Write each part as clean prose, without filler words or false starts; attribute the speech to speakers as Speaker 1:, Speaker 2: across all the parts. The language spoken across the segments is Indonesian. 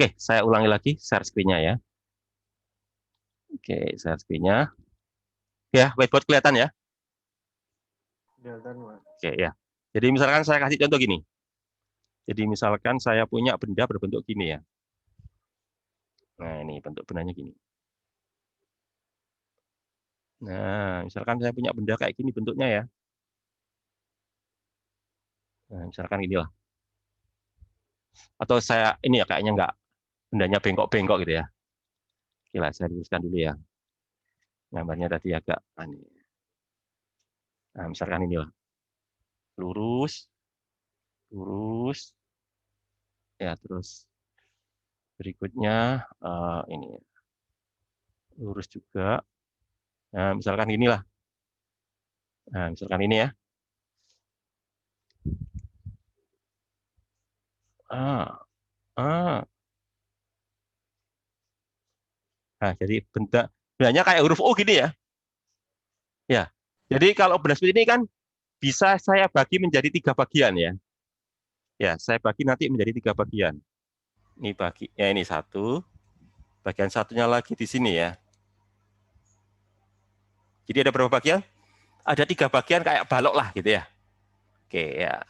Speaker 1: Oke, saya ulangi lagi share screen-nya ya. Oke, share screen-nya. Ya, whiteboard kelihatan ya?
Speaker 2: Kelihatan, Pak.
Speaker 1: Oke, ya. Jadi misalkan saya kasih contoh gini. Jadi misalkan saya punya benda berbentuk gini ya. Nah, ini bentuk bendanya gini. Nah, misalkan saya punya benda kayak gini bentuknya ya. Nah, misalkan inilah. Atau saya, ini ya kayaknya nggak, bendanya bengkok-bengkok gitu ya. Oke lah, saya luruskan dulu ya. Gambarnya tadi agak aneh. Nah, misalkan inilah. Lurus, lurus. Ya, terus berikutnya ini ya. Lurus juga. Nah, misalkan inilah. Nah, misalkan ini ya. Ah, ah. Nah, jadi bendanya kayak huruf U gini ya. Ya. Jadi kalau benda seperti ini kan bisa saya bagi menjadi 3 bagian ya. Ya, saya bagi nanti menjadi 3 bagian. Ini bagi, ya ini satu, bagian satunya lagi di sini ya. Jadi ada berapa bagian? Ada 3 bagian kayak balok lah gitu ya. Oke ya.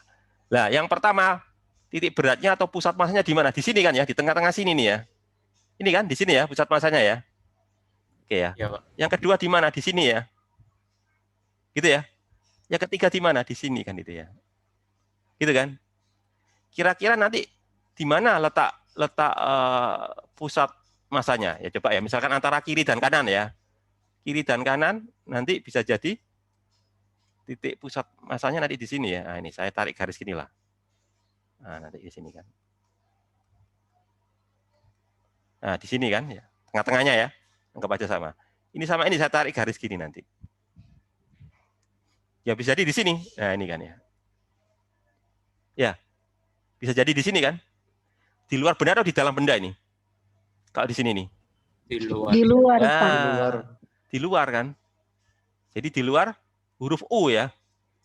Speaker 1: Nah, yang pertama titik beratnya atau pusat masanya di mana? Di sini kan ya, di tengah-tengah sini nih ya. Ini kan di sini ya pusat masanya ya. Oke ya.
Speaker 2: Ya, Pak.
Speaker 1: Yang kedua di mana? Di sini ya. Gitu ya. Yang ketiga di mana? Di sini kan itu ya. Gitu kan? Kira-kira nanti di mana letak letak pusat masanya? Ya coba ya, misalkan antara kiri dan kanan ya. Kiri dan kanan nanti bisa jadi titik pusat masanya nanti di sini ya. Nah, ini saya tarik garis gini lah. Nah, nanti di sini kan. Nah, di sini kan ya. Tengah-tengahnya ya. Anggap aja sama. Ini sama ini saya tarik garis gini nanti. Ya bisa jadi di sini. Nah, ini kan ya. Ya, bisa jadi di sini kan. Di luar benda atau di dalam benda ini? Kalau di sini nih.
Speaker 2: Di luar.
Speaker 3: Di luar, Pak.
Speaker 2: Di luar.
Speaker 1: Ya, di luar kan. Jadi di luar huruf U ya.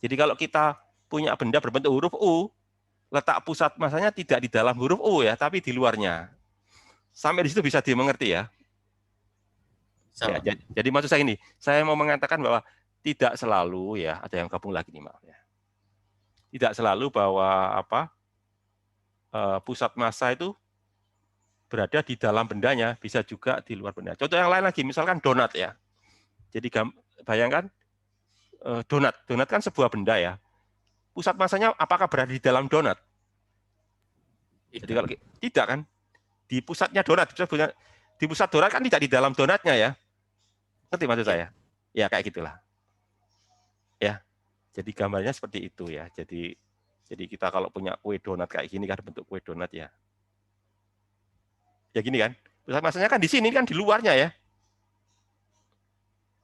Speaker 1: Jadi kalau kita punya benda berbentuk huruf U, letak pusat masanya tidak di dalam huruf U ya, tapi di luarnya. Sampai di situ bisa dimengerti ya. Ya,
Speaker 2: Sama.
Speaker 1: jadi maksud saya ini, saya mau mengatakan bahwa tidak selalu ya, ada yang gabung lagi nih maaf ya. Tidak selalu bahwa pusat massa itu berada di dalam bendanya, bisa juga di luar benda. Contoh yang lain lagi, misalkan donat ya. Jadi bayangkan donat, donat kan sebuah benda ya. Pusat massanya apakah berada di dalam donat? Jadi kalau tidak kan, di pusatnya donat, di pusat donat kan tidak di dalam donatnya ya. Ngerti maksud saya? Ya kayak gitulah. Ya. Jadi gambarnya seperti itu ya. Jadi kita kalau punya kue donat kayak gini kan bentuk kue donat ya. Ya gini kan. Pusat masanya kan di sini kan di luarnya ya.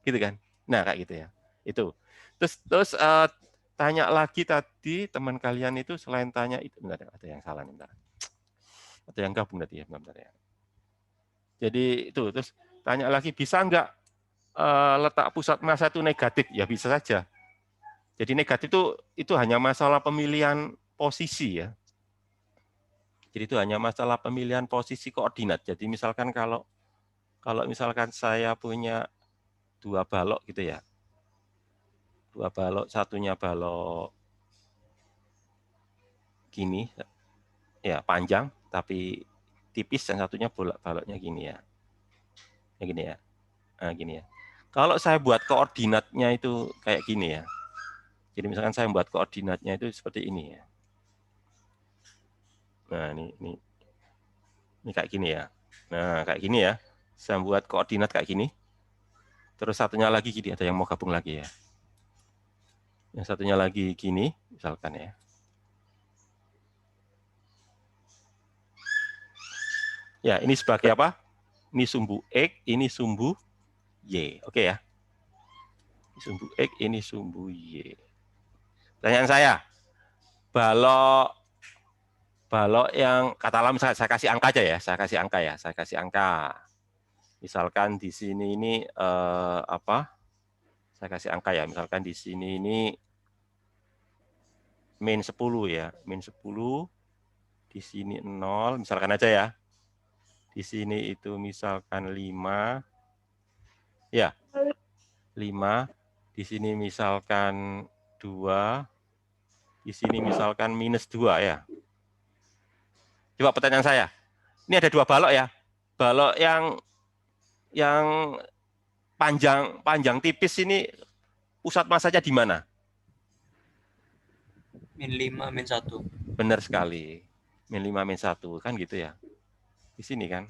Speaker 1: Gitu kan. Nah, kayak gitu ya. Itu. Terus tanya lagi tadi teman kalian itu selain tanya itu bentar, ada yang salah nih bentar. Ada yang gabung tadi ya, bentar ya. Jadi itu terus tanya lagi bisa nggak letak pusat massa itu negatif? Ya bisa saja. Jadi negatif itu hanya masalah pemilihan posisi ya. Jadi itu hanya masalah pemilihan posisi koordinat. Jadi misalkan kalau misalkan saya punya 2 balok gitu ya. 2 balok, satunya balok gini ya panjang tapi tipis, dan satunya baloknya gini ya. Ya gini ya. Nah, gini ya. Kalau saya buat koordinatnya itu kayak gini ya. Jadi misalkan saya membuat koordinatnya itu seperti ini ya. Nah, ini kayak gini ya. Nah, kayak gini ya. Saya buat koordinat kayak gini. Terus satunya lagi gini, ada yang mau gabung lagi ya. Yang satunya lagi gini, misalkan ya. Ya, ini sebagai apa? Ini sumbu X, ini sumbu Y. Oke ya. Ini sumbu X, ini sumbu Y. Pertanyaan saya, balok yang katakanlah misalnya saya kasih angka aja ya, saya kasih angka. Misalkan di sini ini Saya kasih angka ya, misalkan di sini ini min 10 ya, min 10, di sini 0, misalkan aja ya. Di sini itu misalkan 5. Ya, 5. Di sini misalkan 2. Di sini misalkan -2 ya. Coba pertanyaan saya. Ini ada 2 balok ya. Balok yang panjang tipis ini pusat masanya di mana?
Speaker 2: -5, -1.
Speaker 1: Benar sekali. -5, -1 kan gitu ya. Di sini kan.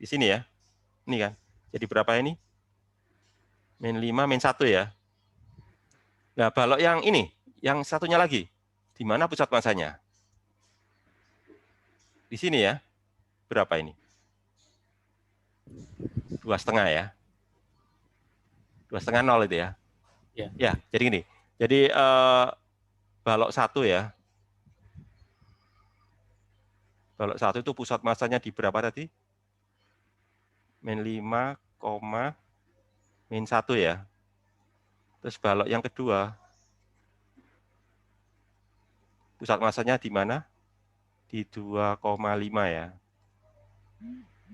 Speaker 1: Di sini ya. Ini kan. Jadi berapa ini? -5, -1 ya. Nah, balok yang ini, yang satunya lagi. Di mana pusat masanya? Di sini ya. Berapa ini? 2,5 ya. 2,5 0 itu ya.
Speaker 2: Ya.
Speaker 1: Ya, jadi gini. Jadi balok 1 ya. Balok 1 itu pusat masanya di berapa tadi? -5, -1 ya. Terus balok yang kedua, pusat masanya di mana? Di 2,5 ya.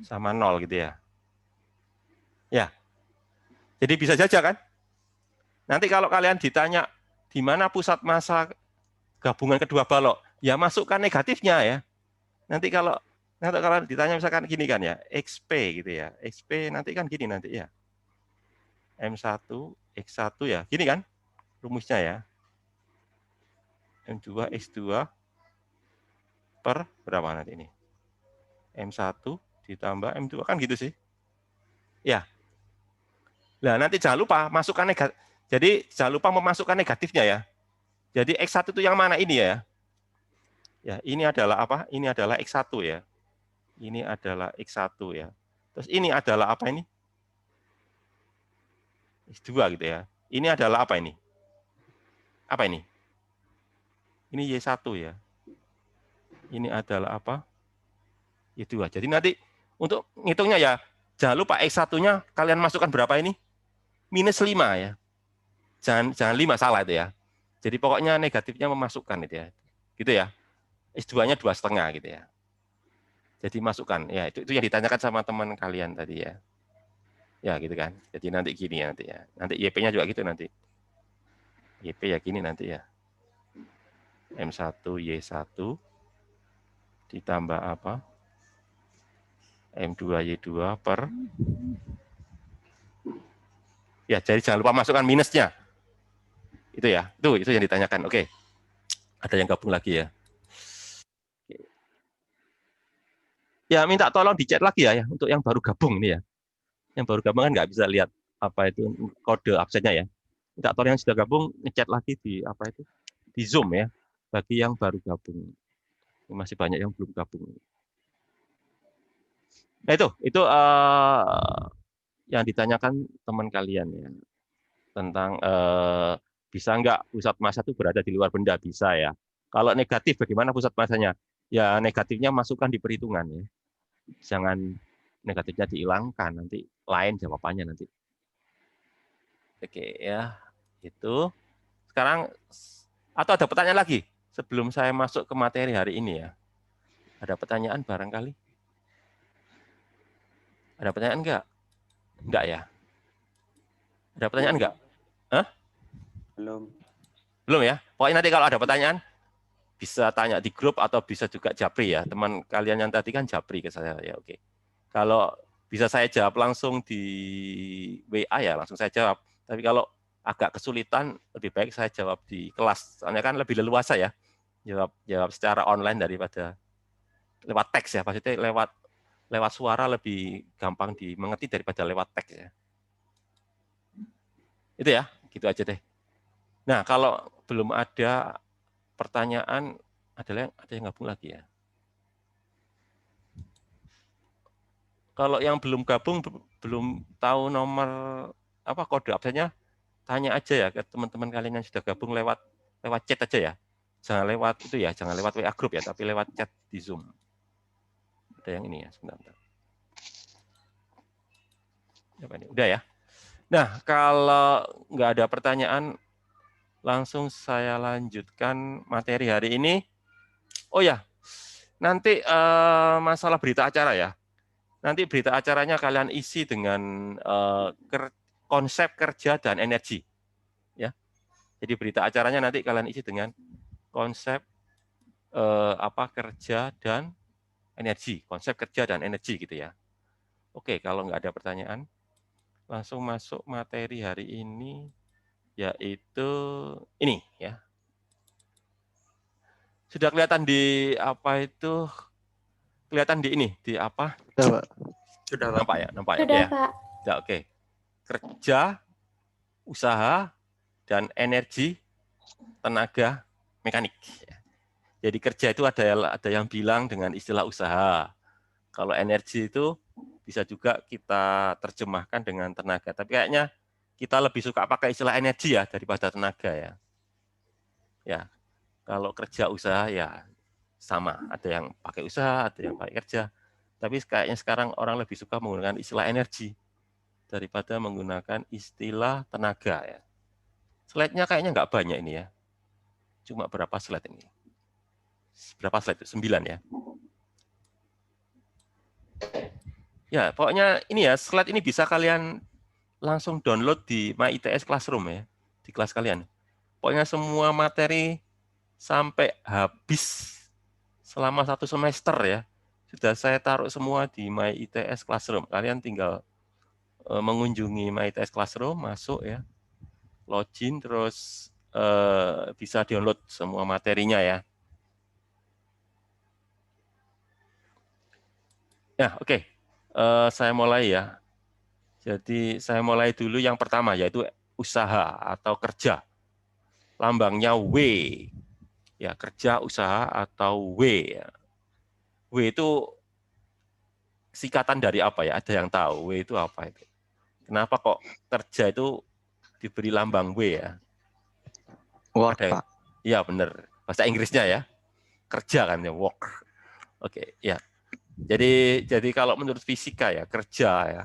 Speaker 1: Sama 0 gitu ya. Ya. Jadi bisa saja kan? Nanti kalau kalian ditanya di mana pusat massa gabungan kedua balok, ya masukkan negatifnya ya. Nanti kalau ditanya misalkan gini kan ya, XP gitu ya. XP nanti kan gini nanti ya. M1, X1 ya. Gini kan rumusnya ya. M2, X2 per berapa nanti ini? M1 ditambah M2 kan gitu sih. Ya. Nah, nanti jangan lupa masukkan negatif. Jadi jangan lupa memasukkan negatifnya ya. Jadi X1 itu yang mana ini ya? Ya, ini adalah apa? Ini adalah X1 ya. Ini adalah X1 ya. Terus ini adalah apa ini? X2 gitu ya. Ini adalah apa ini? Apa ini? Ini Y1 ya. Ini adalah apa? Y2. Jadi nanti untuk ngitungnya ya, jangan lupa X1-nya kalian masukkan berapa ini? -5 ya. Jangan 5 salah itu ya. Jadi pokoknya negatifnya memasukkan itu ya. Gitu ya. X2-nya 2,5 gitu ya. Jadi masukkan. Ya, itu yang ditanyakan sama teman kalian tadi ya. Ya, gitu kan. Jadi nanti gini ya nanti ya. Nanti YP-nya juga gitu nanti. YP ya gini nanti ya. M1 Y1 ditambah apa? M2 Y2 per ya, jadi jangan lupa masukkan minusnya. Itu ya. Itu yang ditanyakan. Oke. Ada yang gabung lagi ya. Ya, minta tolong dicek lagi ya untuk yang baru gabung ini ya. Yang baru gabung kan nggak bisa lihat apa itu kode absennya ya. Minta tolong yang sudah gabung ngechat lagi di apa itu di Zoom ya. Bagi yang baru gabung. Masih banyak yang belum gabung. Nah itu yang ditanyakan teman kalian ya tentang bisa nggak pusat massa itu berada di luar benda, bisa ya. Kalau negatif bagaimana pusat massanya? Ya negatifnya masukkan di perhitungan ya. Jangan negatifnya dihilangkan, nanti lain jawabannya nanti. Oke ya, itu. Sekarang atau ada pertanyaan lagi sebelum saya masuk ke materi hari ini ya? Ada pertanyaan barangkali? Ada pertanyaan enggak? Enggak ya? Ada pertanyaan enggak? Hah?
Speaker 2: Belum.
Speaker 1: Belum ya? Pokoknya nanti kalau ada pertanyaan bisa tanya di grup atau bisa juga japri ya. Teman kalian yang tadi kan japri ke saya ya, oke. Kalau bisa saya jawab langsung di WA ya, langsung saya jawab. Tapi kalau agak kesulitan, lebih baik saya jawab di kelas. Soalnya kan lebih leluasa ya, jawab secara online daripada lewat teks ya. Maksudnya lewat suara lebih gampang dimengerti daripada lewat teks ya. Itu ya, gitu aja deh. Nah, kalau belum ada pertanyaan, ada yang gabung lagi ya. Kalau yang belum gabung, belum tahu nomor apa kode absennya, tanya aja ya ke teman-teman kalian yang sudah gabung lewat chat aja ya. Jangan lewat itu ya, jangan lewat WA group ya, tapi lewat chat di Zoom. Ada yang ini ya, sebentar. Apa ini? Udah ya. Nah, kalau nggak ada pertanyaan, langsung saya lanjutkan materi hari ini. Oh ya, nanti masalah berita acara ya. Nanti berita acaranya kalian isi dengan konsep kerja dan energi. Ya. Jadi berita acaranya nanti kalian isi dengan konsep kerja dan energi, konsep kerja dan energi gitu ya. Oke, kalau nggak ada pertanyaan, langsung masuk materi hari ini, yaitu ini ya. Sudah kelihatan di apa itu? Kelihatan di ini, di apa?
Speaker 3: Sudah, Pak.
Speaker 2: Sudah, Pak.
Speaker 1: Nampak ya, nampak
Speaker 4: Sudah,
Speaker 1: ya.
Speaker 4: Pak.
Speaker 1: Ya, oke. Kerja, usaha, dan energi, tenaga, mekanik. Jadi kerja itu ada yang bilang dengan istilah usaha. Kalau energi itu bisa juga kita terjemahkan dengan tenaga. Tapi kayaknya kita lebih suka pakai istilah energi ya daripada tenaga ya. Ya, kalau kerja usaha ya sama. Ada yang pakai usaha, ada yang pakai kerja. Tapi kayaknya sekarang orang lebih suka menggunakan istilah energi daripada menggunakan istilah tenaga ya. Slide-nya kayaknya nggak banyak ini ya. Cuma berapa slide ini? Berapa slide itu? 9 ya. Ya, pokoknya ini ya, slide ini bisa kalian langsung download di MyITS Classroom ya, di kelas kalian. Pokoknya semua materi sampai habis selama 1 semester ya, sudah saya taruh semua di MyITS Classroom. Kalian tinggal mengunjungi MyITS Classroom, masuk ya, login, terus bisa download semua materinya ya. Ya, oke. Saya mulai ya. Jadi saya mulai dulu yang pertama, yaitu usaha atau kerja. Lambangnya W. Ya, kerja, usaha, atau W. W itu singkatan dari apa ya? Ada yang tahu W itu apa itu? Kenapa kok kerja itu diberi lambang W ya?
Speaker 3: Work,
Speaker 1: Ada,
Speaker 3: Pak.
Speaker 1: iya benar. Bahasa Inggrisnya ya. Kerja kan ya, work. Oke, ya. Jadi kalau menurut fisika ya, kerja ya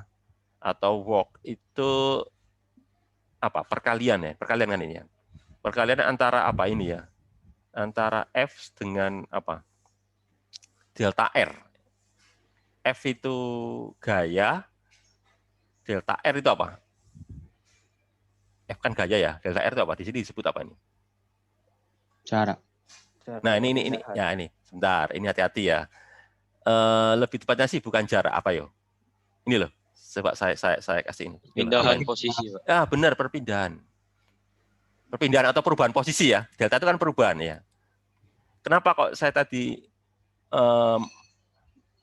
Speaker 1: atau work itu apa? Perkalian ya, perkalian kan ini ya. Perkalian antara apa ini ya? Antara F dengan apa? Delta R. F itu gaya, delta R itu apa? F kan gaya ya, delta R itu apa? Di sini disebut apa ini?
Speaker 3: Jarak.
Speaker 1: Nah, ini ya ini. Sebentar, ini hati-hati ya. Lebih tepatnya sih bukan jarak apa yo? Ini loh. Coba saya kasih ini.
Speaker 2: Pindahan
Speaker 1: Ini.
Speaker 2: posisi, Pak.
Speaker 1: Ah, benar, perpindahan. Perpindahan atau perubahan posisi ya. Delta itu kan perubahan ya. Kenapa kok saya tadi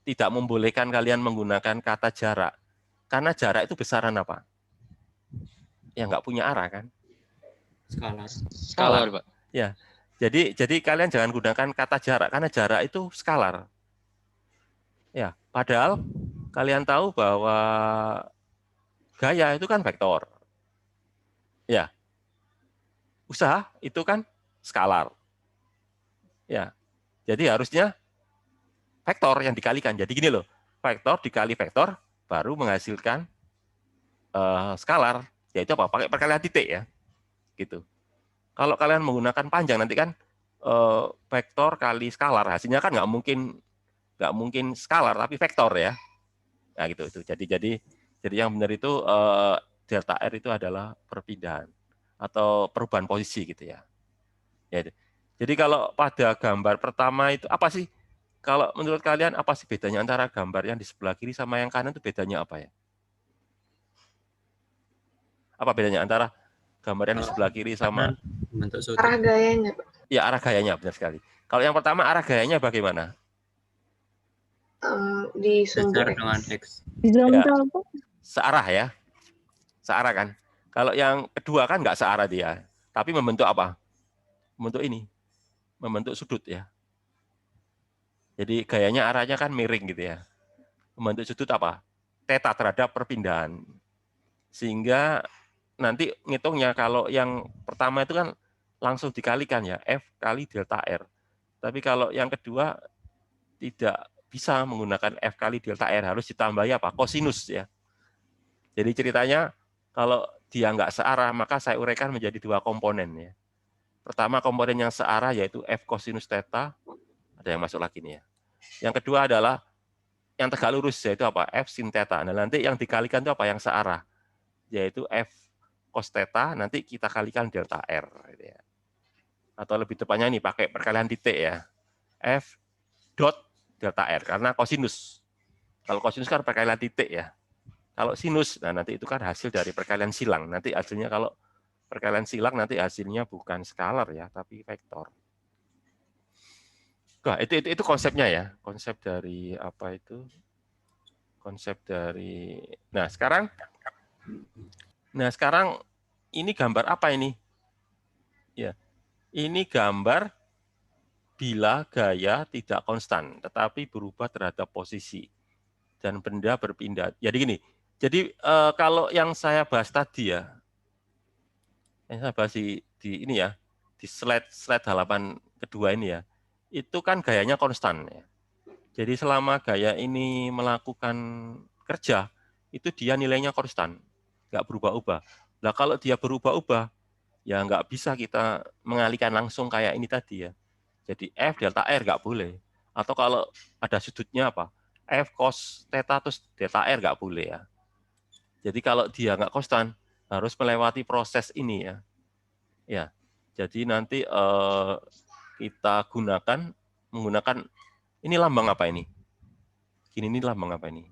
Speaker 1: tidak membolehkan kalian menggunakan kata jarak? Karena jarak itu besaran apa? Ya nggak punya arah kan?
Speaker 2: Skalar.
Speaker 1: Skalar, Pak. Ya. Jadi kalian jangan gunakan kata jarak karena jarak itu skalar. Ya, padahal kalian tahu bahwa gaya itu kan vektor. Ya. Usaha itu kan skalar. Ya. Jadi harusnya vektor yang dikalikan. Jadi gini loh, vektor dikali vektor baru menghasilkan skalar. Yaitu apa? Pakai perkalian titik ya. Gitu. Kalau kalian menggunakan panjang nanti kan vektor kali skalar, hasilnya kan nggak mungkin skalar tapi vektor ya. Nah gitu itu. Jadi yang benar itu delta R itu adalah perpindahan atau perubahan posisi gitu ya. Jadi kalau pada gambar pertama itu apa sih? Kalau menurut kalian apa sih bedanya antara gambar yang di sebelah kiri sama yang kanan itu bedanya apa ya? Apa bedanya antara gambar yang di sebelah kiri sama
Speaker 2: Bentuk sudut.
Speaker 4: Arah gayanya, Pak.
Speaker 1: ya arah gayanya benar sekali. Kalau yang pertama arah gayanya bagaimana?
Speaker 4: Di sumber
Speaker 2: Sejajar dengan X.
Speaker 1: Ya, searah ya. Searah kan. Kalau yang kedua kan nggak searah dia. Tapi membentuk apa? Membentuk ini. Membentuk sudut ya. Jadi gayanya arahnya kan miring gitu ya. Membentuk sudut apa? Theta terhadap perpindahan. Sehingga nanti ngitungnya kalau yang pertama itu kan langsung dikalikan ya. F kali delta R. Tapi kalau yang kedua tidak bisa menggunakan F kali delta R, harus ditambahi apa? Kosinus ya. Jadi ceritanya kalau dia nggak searah, maka saya uraikan menjadi 2 komponen ya. Pertama komponen yang searah yaitu F kosinus theta, ada yang masuk lagi nih ya. Yang kedua adalah yang tegak lurus yaitu apa? F sin theta. Nah, nanti yang dikalikan itu apa? Yang searah, yaitu F cos theta, nanti kita kalikan delta R. Gitu ya. Atau lebih tepatnya ini pakai perkalian titik ya. F dot delta R, karena kosinus. Kalau kosinus kan perkalian titik ya. Kalau sinus, nah nanti itu kan hasil dari perkalian silang. Nanti hasilnya kalau perkalian silang nanti hasilnya bukan skalar ya, tapi vektor. Nah, itu konsepnya ya, konsep dari apa itu? Konsep dari. Nah, sekarang ini gambar apa ini? Ya. Ini gambar bila gaya tidak konstan, tetapi berubah terhadap posisi dan benda berpindah. Jadi gini. Jadi kalau yang saya bahas tadi ya, yang saya bahas di ini ya, di slide halaman kedua ini ya, itu kan gayanya konstan ya. Jadi selama gaya ini melakukan kerja, itu dia nilainya konstan, nggak berubah-ubah. Nah kalau dia berubah-ubah, ya nggak bisa kita mengalihkan langsung kayak ini tadi ya. Jadi F delta R nggak boleh. Atau kalau ada sudutnya apa? F cos theta terus delta R nggak boleh ya. Jadi kalau dia nggak konstan, harus melewati proses ini ya. Ya, jadi nanti kita menggunakan ini lambang apa ini? Ini lambang apa ini?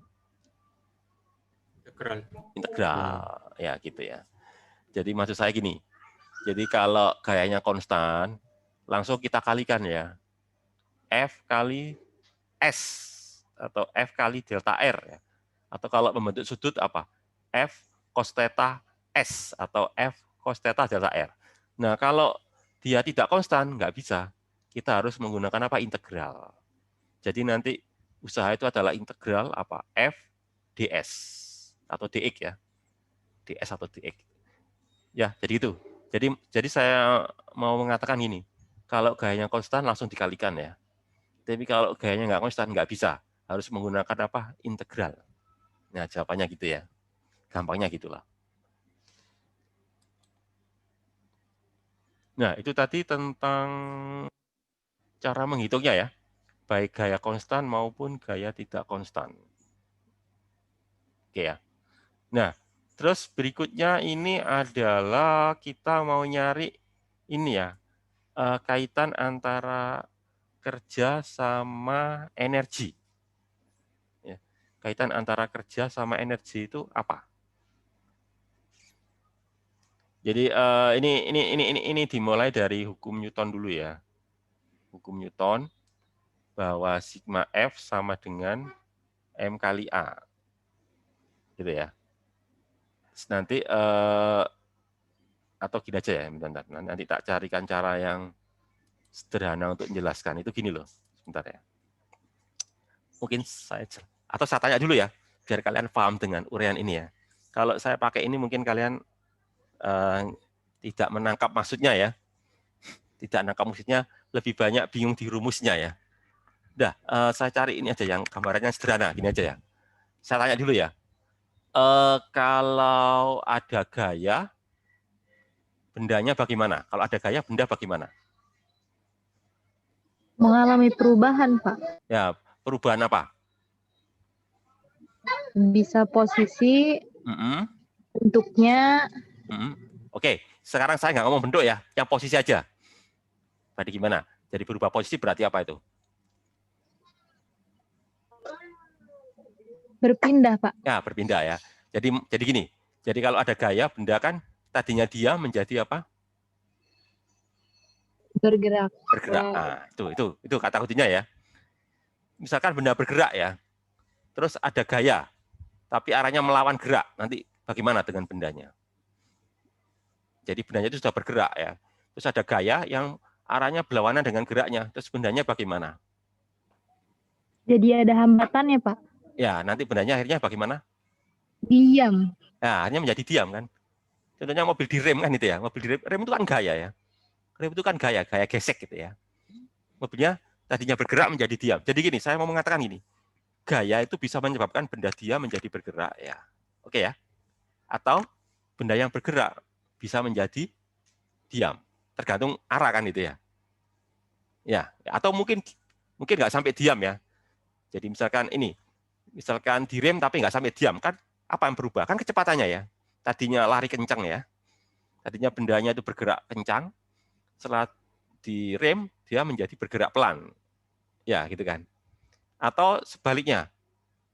Speaker 2: Integral.
Speaker 1: Integral, ya gitu ya. Jadi maksud saya gini, jadi kalau gayanya konstan, langsung kita kalikan ya. F kali S, atau F kali delta R ya. Atau kalau membentuk sudut apa? F cos theta S, atau F cos theta delta R. Nah, kalau dia tidak konstan, nggak bisa. Kita harus menggunakan apa? Integral. Jadi nanti usaha itu adalah integral apa? F ds atau dx ya. ds atau dx. Ya, jadi itu. Jadi saya mau mengatakan ini. Kalau gayanya konstan langsung dikalikan ya. Tapi kalau gayanya nggak konstan, nggak bisa. Harus menggunakan apa? Integral. Nah, jawabannya gitu ya. Gampangnya gitulah. Nah, itu tadi tentang cara menghitungnya ya. Baik gaya konstan maupun gaya tidak konstan. Oke ya. Nah, terus berikutnya ini adalah kita mau nyari ini ya, kaitan antara kerja sama energi. Ya, kaitan antara kerja sama energi itu apa? Jadi ini dimulai dari hukum Newton dulu ya. Hukum Newton bahwa sigma F sama dengan M kali A. Gitu ya. Terus nanti atau gini aja ya, bentar. Nanti tak carikan cara yang sederhana untuk menjelaskan. Itu gini loh, sebentar ya. Mungkin atau saya tanya dulu ya, biar kalian paham dengan uraian ini ya. Kalau saya pakai ini mungkin kalian tidak menangkap maksudnya ya. Tidak menangkap maksudnya, lebih banyak bingung di rumusnya ya. Udah, saya cari ini aja yang gambarannya sederhana, gini aja ya. Saya tanya dulu ya. Kalau ada gaya, bendanya bagaimana? Kalau ada gaya, benda bagaimana?
Speaker 4: Mengalami perubahan, Pak.
Speaker 1: Ya, perubahan apa?
Speaker 4: Bisa posisi, bentuknya.
Speaker 1: Oke, sekarang saya nggak ngomong bentuk ya, yang posisi aja. Tadi gimana? Jadi berubah posisi berarti apa itu?
Speaker 4: Berpindah, Pak.
Speaker 1: Ya, berpindah ya. Jadi gini. Jadi kalau ada gaya, benda kan tadinya dia menjadi apa?
Speaker 4: Bergerak.
Speaker 1: Bergerak. Nah, itu kata kuncinya ya. Misalkan benda bergerak ya. Terus ada gaya, tapi arahnya melawan gerak. Nanti bagaimana dengan bendanya? Jadi bendanya itu sudah bergerak ya. Terus ada gaya yang arahnya berlawanan dengan geraknya. Terus bendanya bagaimana?
Speaker 4: Jadi ada hambatannya, Pak.
Speaker 1: Ya, nanti bendanya akhirnya bagaimana?
Speaker 4: Diam.
Speaker 1: Nah, akhirnya menjadi diam kan. Contohnya mobil direm kan itu ya. Mobil direm itu kan gaya ya. Rem itu kan gaya gesek gitu ya. Mobilnya tadinya bergerak menjadi diam. Jadi gini, saya mau mengatakan gini. Gaya itu bisa menyebabkan benda diam menjadi bergerak ya. Oke ya. Atau benda yang bergerak bisa menjadi diam. Tergantung arah kan itu ya. Ya, atau mungkin nggak sampai diam ya. Jadi misalkan ini, Misalkan direm tapi nggak sampai diam, kan apa yang berubah? Kan kecepatannya ya. Tadinya lari kencang ya. Tadinya bendanya itu bergerak kencang, setelah direm dia menjadi bergerak pelan. Ya, gitu kan. Atau sebaliknya,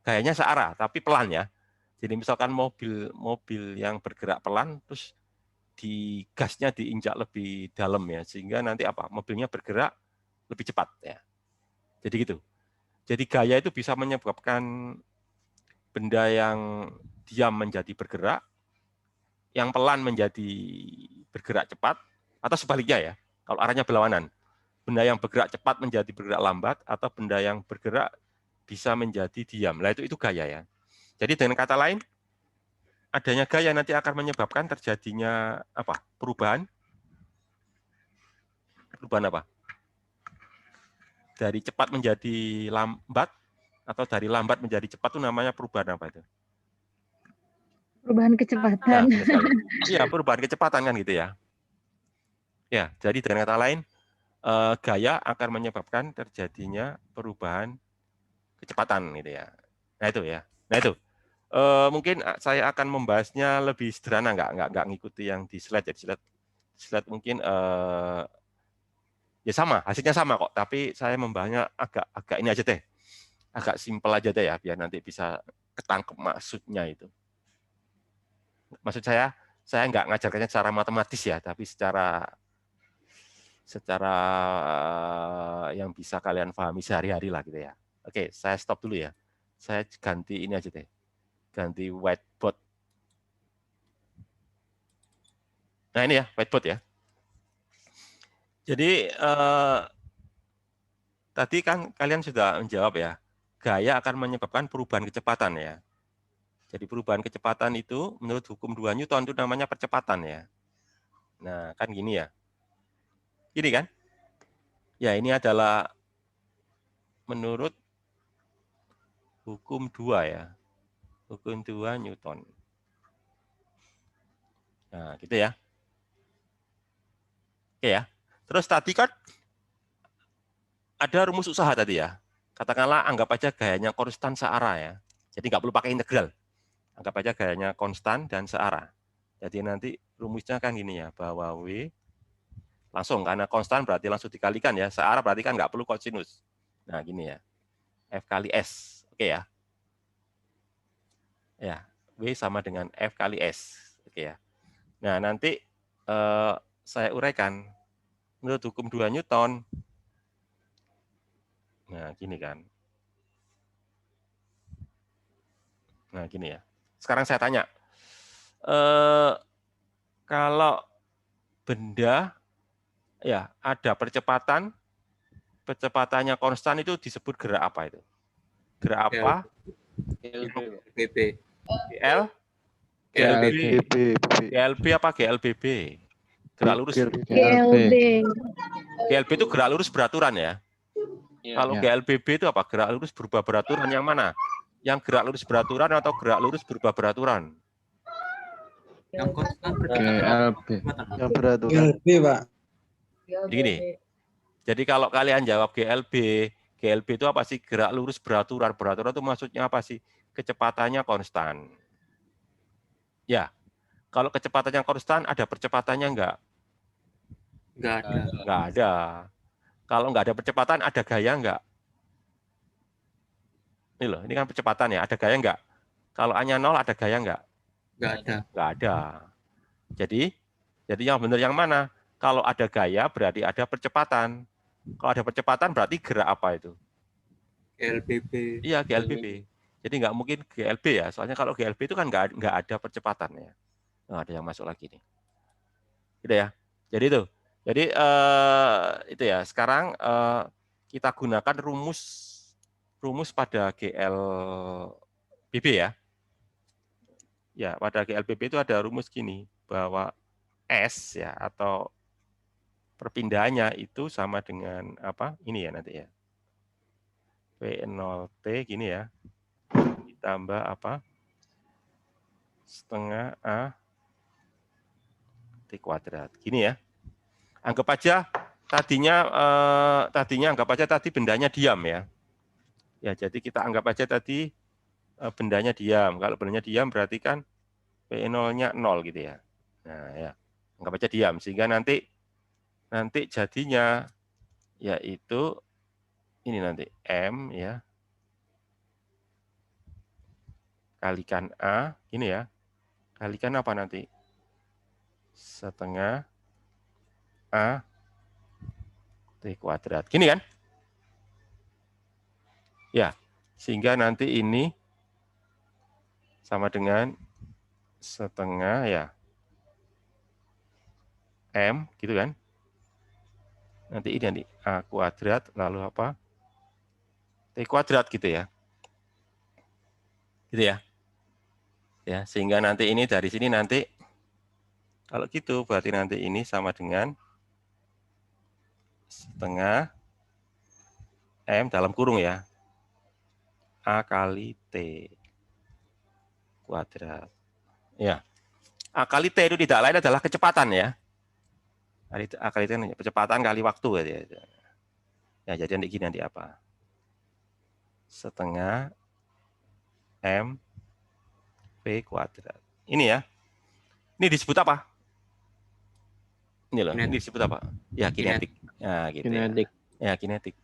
Speaker 1: gayanya searah tapi pelan ya. Jadi misalkan mobil yang bergerak pelan terus di gasnya diinjak lebih dalam ya, sehingga nanti apa? Mobilnya bergerak lebih cepat ya. Jadi gitu. Jadi gaya itu bisa menyebabkan benda yang diam menjadi bergerak, yang pelan menjadi bergerak cepat, atau sebaliknya ya, kalau arahnya berlawanan. Benda yang bergerak cepat menjadi bergerak lambat, atau benda yang bergerak bisa menjadi diam. Nah, itu gaya ya. Jadi dengan kata lain, adanya gaya nanti akan menyebabkan terjadinya apa? Perubahan. Perubahan apa? Dari cepat menjadi lambat, atau dari lambat menjadi cepat itu namanya perubahan apa itu?
Speaker 4: Perubahan
Speaker 1: Nah,
Speaker 4: kecepatan.
Speaker 1: benar sekali. Iya, perubahan kecepatan kan gitu ya. Ya, jadi dengan kata lain, gaya akan menyebabkan terjadinya perubahan kecepatan gitu ya. Nah itu ya. Nah itu. Mungkin saya akan membahasnya lebih sederhana, nggak ngikuti yang di slide. Jadi slide mungkin ya sama, hasilnya sama kok. Tapi saya membahasnya agak ini aja deh, agak simpel aja deh ya, biar nanti bisa ketangkep maksudnya itu. Maksud saya nggak ngajarkannya secara matematis ya, tapi secara yang bisa kalian pahami sehari-hari lah gitu ya. Oke, saya stop dulu ya. Saya ganti ini aja deh, ganti whiteboard. Nah ini ya, whiteboard ya. Jadi tadi kan kalian sudah menjawab ya, gaya akan menyebabkan perubahan kecepatan ya. Jadi perubahan kecepatan itu menurut hukum 2 Newton itu namanya percepatan ya. Nah kan gini ya. Gini kan? Ya ini adalah menurut hukum 2 ya. Hukum 2 Newton. Nah gitu ya. Oke ya. Terus tadi kan ada rumus usaha tadi ya. Katakanlah anggap aja gayanya konstan searah ya. Jadi nggak perlu pakai integral. Anggap aja gayanya konstan dan searah. Jadi nanti rumusnya kan gini ya, bahwa W langsung, karena konstan berarti langsung dikalikan ya, searah berarti kan nggak perlu kosinus. Nah gini ya, F kali S, oke ya. Ya, W sama dengan F kali S, oke ya. Nah nanti saya uraikan, menurut hukum 2 Newton, nah gini kan. Nah gini ya, sekarang saya tanya, kalau benda ya ada percepatannya konstan itu disebut gerak apa itu? Gerak apa?
Speaker 2: GLBB.
Speaker 1: GL?
Speaker 2: GLBB.
Speaker 1: GLB apa GLBB? Gerak lurus.
Speaker 4: GLB.
Speaker 1: GLB itu gerak lurus beraturan ya. Kalau GLBB itu apa? Gerak lurus berubah beraturan yang mana? Yang gerak lurus beraturan atau gerak lurus berubah beraturan?
Speaker 2: Yang konstan
Speaker 3: GLB.
Speaker 2: yang
Speaker 5: beraturan. GLB, Pak.
Speaker 1: Gini. Jadi kalau kalian jawab GLB itu apa sih? Gerak lurus beraturan. Beraturan itu maksudnya apa sih? Kecepatannya konstan. Ya. Kalau kecepatannya konstan, ada percepatannya enggak?
Speaker 2: Enggak ada.
Speaker 1: Enggak ada. Kalau enggak ada percepatan, ada gaya enggak? Ini loh, ini kan percepatan ya. Ada gaya enggak? Kalau A-nya 0, ada gaya enggak?
Speaker 2: Enggak ada.
Speaker 1: Enggak ada. Jadi yang benar yang mana? Kalau ada gaya berarti ada percepatan. Kalau ada percepatan berarti gerak apa itu?
Speaker 2: GLBB.
Speaker 1: Iya, GLBB. Jadi nggak mungkin GLB ya. Soalnya kalau GLB itu kan nggak ada percepatan ya. Nah, ada yang masuk lagi nih. Gitu ya. Jadi itu. Jadi itu ya. Sekarang kita gunakan rumus pada GLBB ya. Ya, pada GLBB itu ada rumus gini bahwa S ya atau perpindahannya itu sama dengan apa? Ini ya nanti ya. P0T gini ya. Ditambah apa? Setengah A T kuadrat. Gini ya. Anggap aja tadinya anggap aja tadi bendanya diam ya. Ya, jadi kita anggap aja tadi bendanya diam. Kalau bendanya diam berarti kan P0-nya 0 gitu ya. Nah, ya. Anggap aja diam sehingga nanti jadinya yaitu ini nanti M ya kalikan A ini ya. Kalikan apa nanti? Setengah A T kuadrat. Gini kan? Ya. Sehingga nanti ini sama dengan setengah ya M gitu kan. Nanti ini nanti A kuadrat lalu apa? T kuadrat gitu ya. Gitu ya. Ya, sehingga nanti ini dari sini nanti kalau gitu berarti nanti ini sama dengan setengah M dalam kurung ya. A kali T kuadrat. Ya. A kali T itu tidak lain adalah kecepatan ya. A kali T kecepatan kali waktu ya. Ya, jadi nanti gini nanti apa? Setengah M V kuadrat. Ini ya. Ini disebut apa? Ini loh, ini disebut apa? Ya, kinetik. Ya, gitu
Speaker 3: Kinetik.
Speaker 1: Ya, kinetik.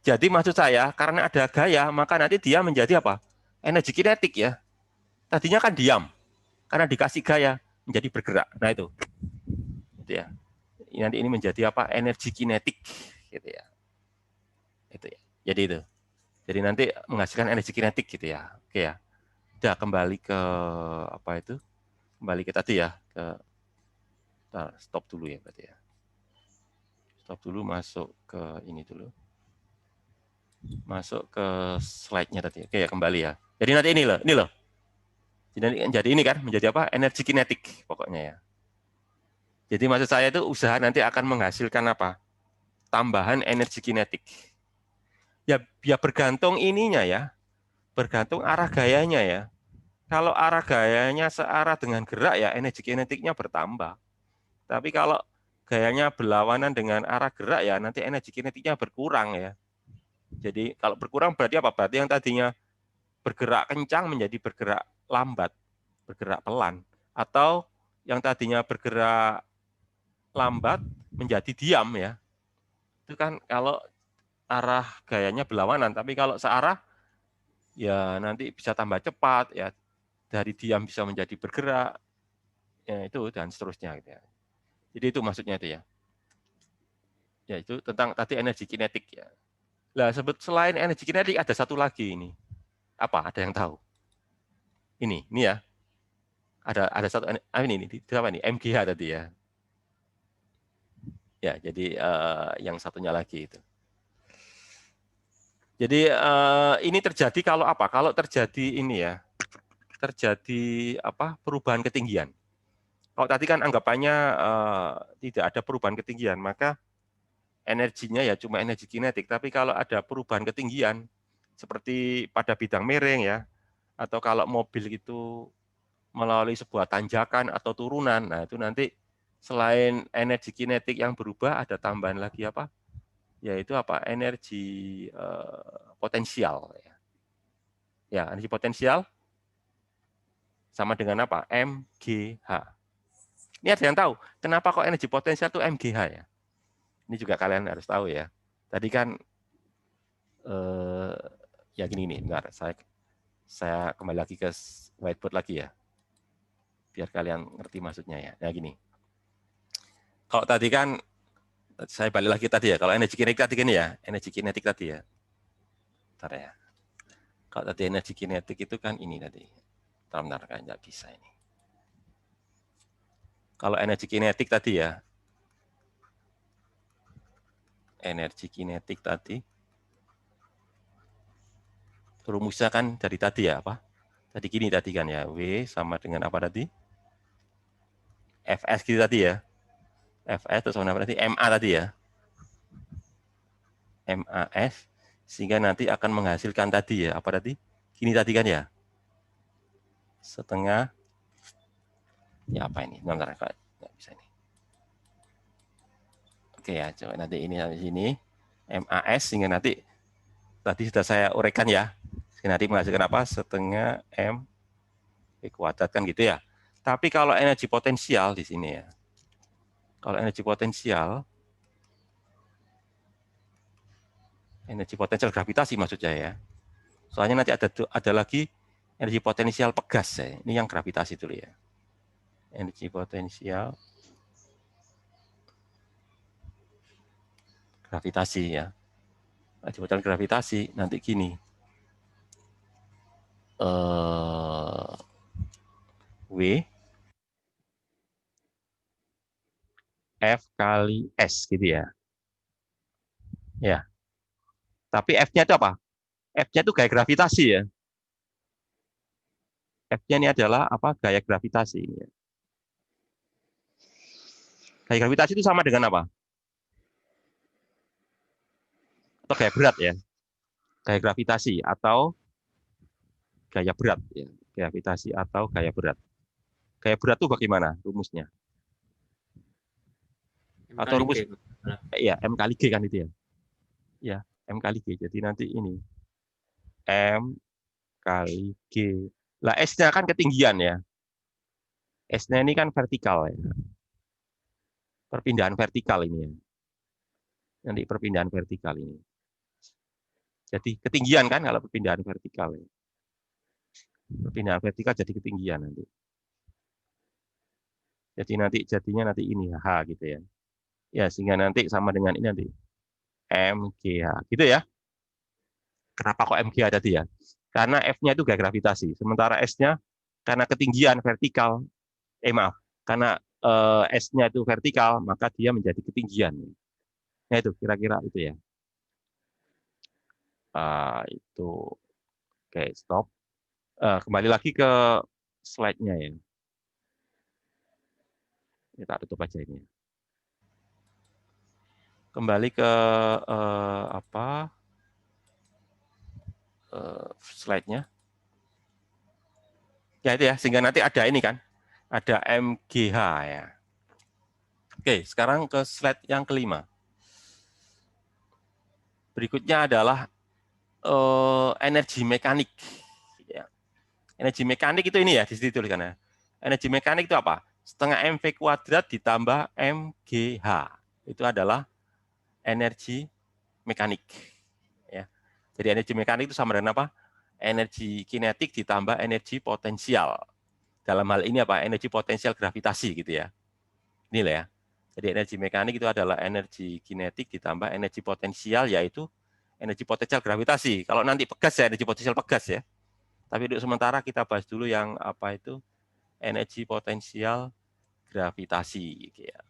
Speaker 1: Jadi maksud saya, karena ada gaya, maka nanti dia menjadi apa? Energi kinetik ya. Tadinya kan diam. Karena dikasih gaya, menjadi bergerak. Nah, itu. Gitu ya. Nanti ini menjadi apa? Energi kinetik. Gitu ya. Itu ya. Jadi itu. Jadi nanti menghasilkan energi kinetik gitu ya. Oke ya. Udah kembali ke apa itu? Kembali ke tadi ya, ke stop dulu ya berarti ya. Stop dulu, masuk ke ini dulu. Masuk ke slide-nya tadi. Oke ya, kembali ya. Jadi nanti ini loh. Jadi ini kan menjadi apa? Energi kinetik pokoknya ya. Jadi maksud saya itu usaha nanti akan menghasilkan apa? Tambahan energi kinetik. Ya bergantung ininya ya. Bergantung arah gayanya ya. Kalau arah gayanya searah dengan gerak ya energi kinetiknya bertambah. Tapi kalau gayanya berlawanan dengan arah gerak ya nanti energi kinetiknya berkurang ya. Jadi kalau berkurang berarti apa? Berarti yang tadinya bergerak kencang menjadi bergerak lambat, bergerak pelan. Atau yang tadinya bergerak lambat menjadi diam ya. Itu kan kalau arah gayanya berlawanan. Tapi kalau searah ya nanti bisa tambah cepat ya. Dari diam bisa menjadi bergerak, ya itu dan seterusnya gitu ya. Jadi itu maksudnya itu ya. Ya itu tentang tadi energi kinetik ya. Lah selain energi kinetik ada satu lagi ini. Apa? Ada yang tahu? Ini ya. Ada satu ini apa nih? MGH tadi ya. Ya, jadi yang satunya lagi itu. Jadi ini terjadi kalau apa? Kalau terjadi ini ya. Terjadi apa? Perubahan ketinggian. Kalau tadi kan anggapannya tidak ada perubahan ketinggian, maka energinya ya cuma energi kinetik. Tapi kalau ada perubahan ketinggian, seperti pada bidang miring ya, atau kalau mobil itu melalui sebuah tanjakan atau turunan, nah itu nanti selain energi kinetik yang berubah, ada tambahan lagi apa? Yaitu apa? Energi potensial. Ya, energi potensial sama dengan apa? MGH. Ini ada yang tahu, kenapa kok energi potensial itu MGH ya? Ini juga kalian harus tahu ya. Tadi kan, ya gini nih, bentar, saya kembali lagi ke whiteboard lagi ya. Biar kalian ngerti maksudnya ya. Nah gini, kalau tadi kan, saya balik lagi tadi ya, kalau energi kinetik tadi kan ya, energi kinetik tadi ya. Bentar ya. Kalau tadi energi kinetik itu kan ini tadi. Bentar kan nggak bisa ini. Kalau energi kinetik tadi ya, energi kinetik tadi, rumusnya kan dari tadi ya apa? Tadi gini tadi kan ya, W sama dengan apa tadi? Fs gitu tadi ya. Fs itu sama berarti MA tadi ya. MAS, sehingga nanti akan menghasilkan tadi ya, apa tadi? Gini tadi kan ya. Setengah, ya apa ini? Bentar, nggak bisa ini. Oke ya, coba nanti ini di sini. MAS, sehingga nanti, tadi sudah saya uraikan ya. Kinetik menghasilkan apa? Setengah M V kuadrat kan gitu ya. Tapi kalau energi potensial di sini ya. Kalau energi potensial gravitasi maksud saya ya. Soalnya nanti ada lagi energi potensial pegas ya. Ini yang gravitasi dulu ya. Energi potensial gravitasi ya. Energi potensial gravitasi nanti gini. W F kali S gitu ya. Ya. Tapi F-nya itu apa? F-nya itu gaya gravitasi ya. F-nya ini adalah apa? Gaya gravitasi ini ya. Gaya gravitasi itu sama dengan apa? Atau gaya berat ya. Gaya gravitasi atau gaya berat ya. Gravitasi atau gaya berat. Gaya berat itu bagaimana rumusnya?
Speaker 2: M
Speaker 1: Atau
Speaker 2: kali
Speaker 1: rumus
Speaker 2: G.
Speaker 1: ya M kali G kan itu ya. Ya, M kali G. Jadi nanti ini M kali G. Lah S-nya kan ketinggian ya. S-nya ini kan vertikal ya. Perpindahan vertikal ini ya. Nanti perpindahan vertikal ini. Jadi ketinggian kan kalau perpindahan vertikal ya. Perpindahan vertikal jadi ketinggian nanti. Jadi nanti jadinya nanti ini H gitu ya. Ya, sehingga nanti sama dengan ini nanti MGH. Gitu ya. Kenapa kok MGH tadi ya? Karena F-nya itu gaya gravitasi. Sementara S-nya karena ketinggian vertikal. Maaf. Karena S-nya itu vertikal, maka dia menjadi ketinggian. Nah itu kira-kira itu ya. Itu. Oke, stop. Kembali lagi ke slide-nya ya. Kita tutup aja ini. Kembali ke apa? Slide-nya. Ya itu ya, sehingga nanti ada ini kan. Ada MGH ya. Oke, sekarang ke slide yang kelima. Berikutnya adalah energi mekanik. Ya. Energi mekanik itu ini ya, di situ tulisannya. Energi mekanik itu apa? Setengah MV kuadrat ditambah MGH. Itu adalah energi mekanik. Ya. Jadi energi mekanik itu sama dengan apa? Energi kinetik ditambah energi potensial. Dalam hal ini apa? Energi potensial gravitasi gitu ya. Inilah ya. Jadi energi mekanik itu adalah energi kinetik ditambah energi potensial, yaitu energi potensial gravitasi. Kalau nanti pegas ya, energi potensial pegas ya. Tapi untuk sementara kita bahas dulu yang apa itu energi potensial gravitasi. Gitu ya.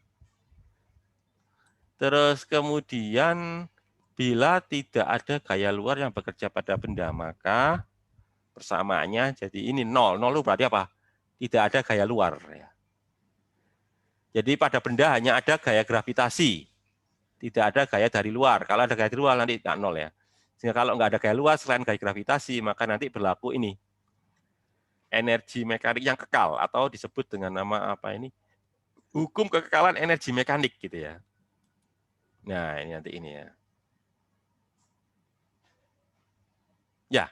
Speaker 1: Terus kemudian bila tidak ada gaya luar yang bekerja pada benda, maka persamaannya jadi ini nol. Nol itu berarti apa? Tidak ada gaya luar. Ya. Jadi pada benda hanya ada gaya gravitasi, tidak ada gaya dari luar. Kalau ada gaya dari luar nanti nggak nol ya. Sehingga kalau nggak ada gaya luar selain gaya gravitasi, maka nanti berlaku ini energi mekanik yang kekal atau disebut dengan nama apa ini? Hukum kekekalan energi mekanik gitu ya. Nah, ini nanti ini ya. Ya,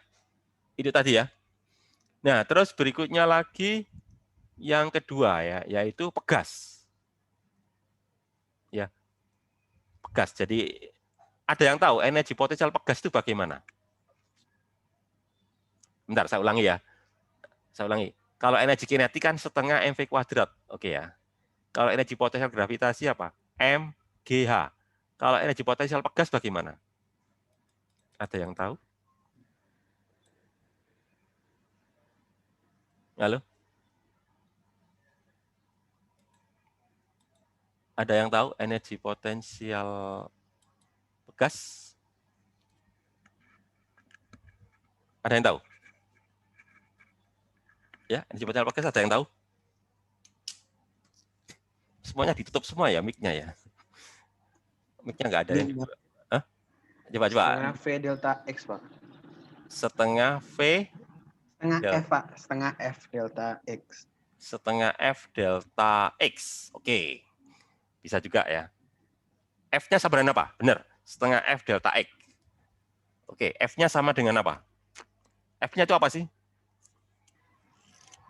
Speaker 1: itu tadi ya. Nah, terus berikutnya lagi yang kedua ya, yaitu pegas. Ya, pegas. Jadi ada yang tahu energi potensial pegas itu bagaimana? Bentar, saya ulangi ya. Saya ulangi. Kalau energi kinetik kan setengah MV kuadrat. Oke ya. Kalau energi potensial gravitasi apa? MGH. Kalau energi potensial pegas bagaimana? Ada yang tahu? Halo? Ada yang tahu energi potensial pegas? Ada yang tahu? Ya, energi potensial pegas ada yang tahu? Semuanya ditutup semua ya mic-nya ya. Mic-nya nggak ada ya. Hah? Coba.
Speaker 5: Setengah V delta X, Pak.
Speaker 1: Setengah V
Speaker 5: Setengah
Speaker 1: Del-
Speaker 5: F, Pak. Setengah F delta X.
Speaker 1: setengah F delta X. Oke. Bisa juga ya. F-nya sama dengan apa? Benar. Setengah F delta X. Oke, F-nya sama dengan apa? F-nya itu apa sih?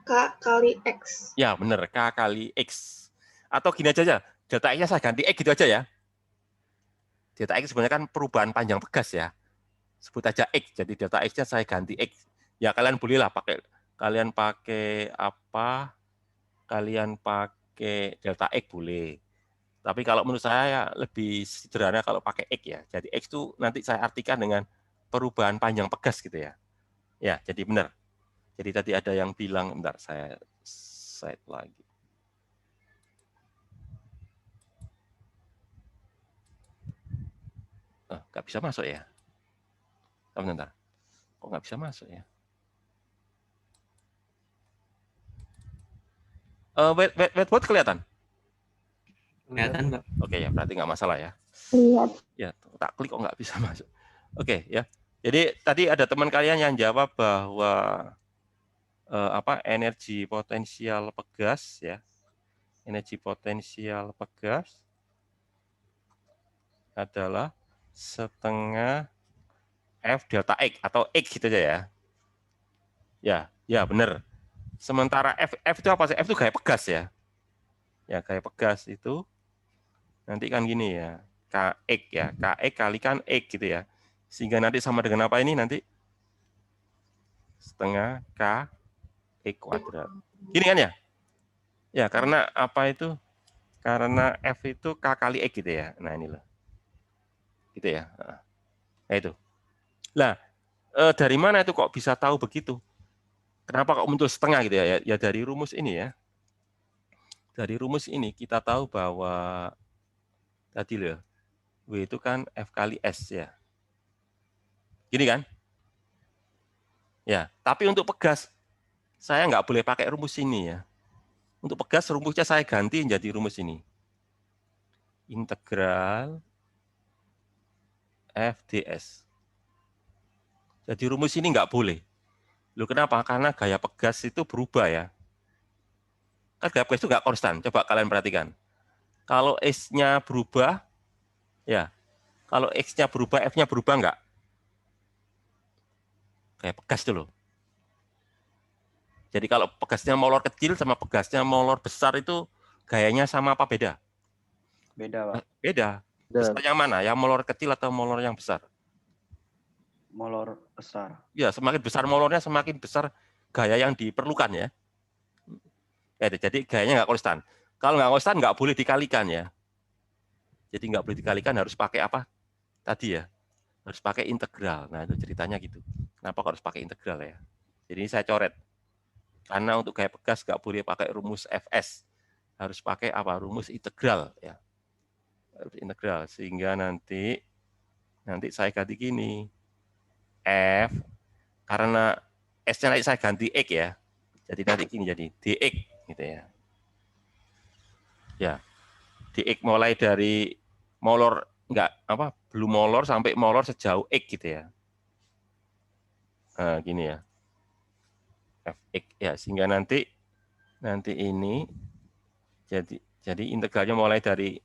Speaker 6: K kali X.
Speaker 1: Ya, benar, K kali X. Atau gini aja, delta X-nya saya ganti X gitu aja ya. Delta X sebenarnya kan perubahan panjang pegas ya. Sebut aja X, jadi delta X-nya saya ganti X. Ya, kalian bolehlah kalian pakai apa? Kalian pakai delta X boleh. Tapi kalau menurut saya ya lebih sederhana kalau pakai X ya. Jadi X itu nanti saya artikan dengan perubahan panjang pegas gitu ya. Ya, jadi benar. Jadi tadi ada yang bilang, bentar saya set lagi. Nggak bisa masuk ya? Bentar. Kok nggak bisa masuk ya? Whiteboard kelihatan?
Speaker 2: Kelihatan, Pak.
Speaker 1: Oke ya, berarti nggak masalah ya.
Speaker 4: Lihat.
Speaker 1: Ya, tak klik kok nggak bisa masuk. Oke ya. Jadi tadi ada teman kalian yang jawab bahwa energi potensial pegas ya. Energi potensial pegas adalah setengah F delta X atau X gitu aja ya. Ya benar. Sementara F itu apa sih? F itu gaya pegas ya. Ya, gaya pegas itu nanti kan gini ya. KX ya. KX kalikan X gitu ya. Sehingga nanti sama dengan apa ini nanti? Setengah K X kuadrat. Gini kan ya? Ya, karena apa itu? Karena F itu K kali X gitu ya. Nah, ini loh. Gitu ya. Nah, itu. Lah, dari mana itu kok bisa tahu begitu? Kenapa kok muncul setengah gitu ya? Ya dari rumus ini ya. Dari rumus ini kita tahu bahwa tadi loh, W itu kan F kali S ya. Gini kan? Ya, tapi untuk pegas, saya nggak boleh pakai rumus ini ya. Untuk pegas, rumusnya saya ganti menjadi rumus ini. Integral F ds. Jadi rumus ini nggak boleh. Loh kenapa? Karena gaya pegas itu berubah ya. Kan gaya pegas itu nggak konstan. Coba kalian perhatikan. Kalau S-nya berubah, ya. Kalau X-nya berubah, F-nya berubah nggak? Gaya pegas itu loh. Jadi kalau pegasnya molor kecil sama pegasnya molor besar itu gayanya sama apa beda?
Speaker 5: Beda, Pak.
Speaker 1: Beda. Besar yang mana? Yang molor kecil atau molor yang besar?
Speaker 5: Molor besar.
Speaker 1: Ya, semakin besar molornya, semakin besar gaya yang diperlukan ya. Jadi gayanya nggak konstan. Kalau nggak konstan nggak boleh dikalikan ya. Jadi nggak boleh dikalikan, harus pakai apa? Tadi ya, harus pakai integral. Nah itu ceritanya gitu. Kenapa harus pakai integral ya? Jadi ini saya coret. Karena untuk gaya pegas nggak boleh pakai rumus Fs. Harus pakai apa? Rumus integral ya. Harus integral sehingga nanti saya ganti gini. F karena S-nya nanti saya ganti X ya. Jadi nanti gini jadi dx gitu ya. Ya. Dx mulai dari molor belum molor sampai molor sejauh X gitu ya. Nah, gini ya. Fx ya sehingga nanti ini jadi integralnya mulai dari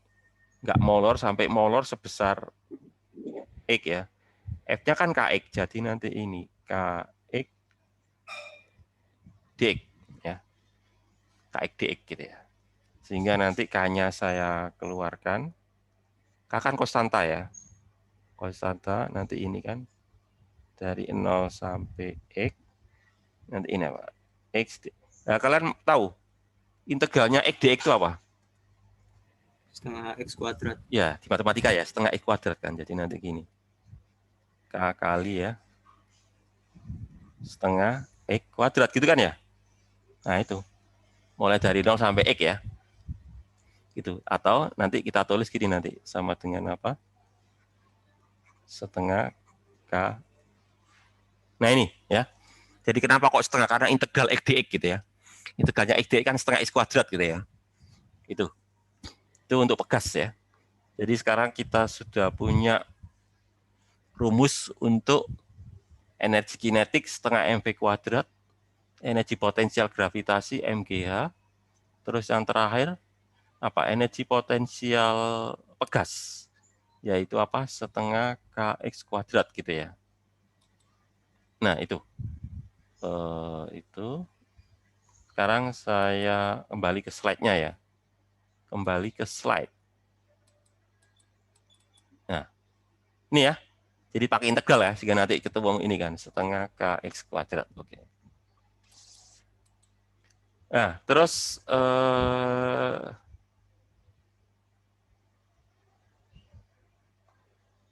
Speaker 1: nggak molor sampai molor sebesar X ya. F-nya kan Kx, jadi nanti ini Kx dx ya. Kx dx gitu ya. Sehingga nanti K-nya saya keluarkan. K kan konstanta ya. Konstanta nanti ini kan dari 0 sampai X. Nanti ini apa? X. Nah, kalian tahu integralnya X dx itu apa?
Speaker 2: Setengah X kuadrat.
Speaker 1: Ya, di matematika ya, setengah X kuadrat kan. Jadi nanti gini. K kali ya. Setengah X kuadrat gitu kan ya? Nah, itu. Mulai dari 0 sampai X ya. Gitu. Atau nanti kita tulis gini nanti. Sama dengan apa? Setengah K. Nah, ini ya. Jadi kenapa kok setengah? Karena integral X dx gitu ya. Integralnya X dx kan setengah X kuadrat gitu ya. Itu untuk pegas ya. Jadi sekarang kita sudah punya rumus untuk energi kinetik setengah mv kuadrat, energi potensial gravitasi mgh, terus yang terakhir apa? Energi potensial pegas, yaitu apa? Setengah kx kuadrat gitu ya. Nah itu. Itu. Sekarang saya kembali ke slide-nya ya. Kembali ke slide. Nah, ini ya. Jadi pakai integral ya, sehingga nanti ketemu ini kan, setengah kx kuadrat. Oke. Nah, terus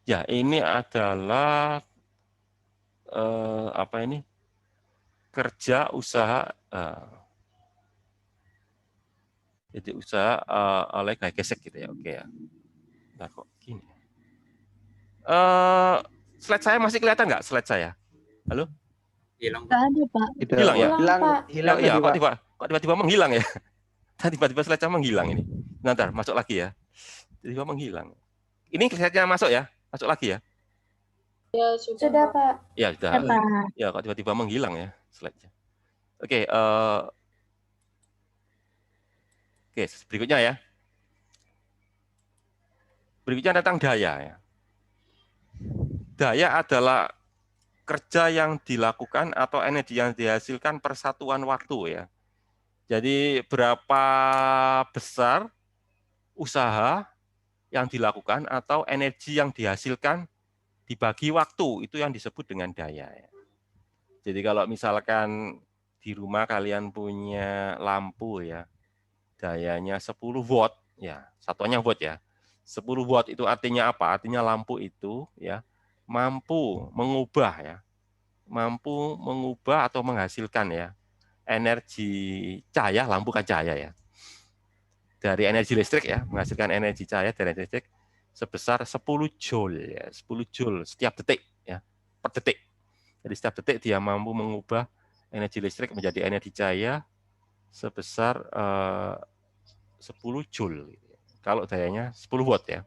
Speaker 1: ya ini adalah apa ini? Kerja usaha jadi usaha oleh Gaigesek gitu ya. Oke ya. Nah, kok gini? Slide saya masih kelihatan nggak slide saya? Halo?
Speaker 2: Hilang,
Speaker 4: Nggak
Speaker 2: Pak.
Speaker 4: ada, Pak.
Speaker 5: Itu
Speaker 1: Hilang ya?
Speaker 5: hilang, hilang
Speaker 1: Iya,
Speaker 5: tadi, Pak.
Speaker 1: kok tiba-tiba menghilang ya? Tiba-tiba slide saya menghilang ini. Nanti masuk lagi ya. Tiba-tiba menghilang. Ini slide-nya masuk ya? Masuk lagi ya?
Speaker 6: Sudah, Pak.
Speaker 1: Ya, sudah.
Speaker 4: Ya, Pak.
Speaker 1: Ya, kok tiba-tiba menghilang ya slide-nya. Oke, oke, berikutnya ya. Berikutnya tentang daya ya. Daya adalah kerja yang dilakukan atau energi yang dihasilkan per satuan waktu ya. Jadi berapa besar usaha yang dilakukan atau energi yang dihasilkan dibagi waktu, itu yang disebut dengan daya ya. Jadi kalau misalkan di rumah kalian punya lampu ya, dayanya 10 watt ya, satuannya watt ya. 10 watt itu artinya apa? Artinya lampu itu ya mampu mengubah atau menghasilkan ya energi cahaya, lampu kan cahaya ya. Dari energi listrik ya, menghasilkan energi cahaya dari energi listrik sebesar 10 joule ya, 10 joule setiap detik ya, per detik. Jadi setiap detik dia mampu mengubah energi listrik menjadi energi cahaya sebesar 10 joule. Kalau dayanya 10 watt ya.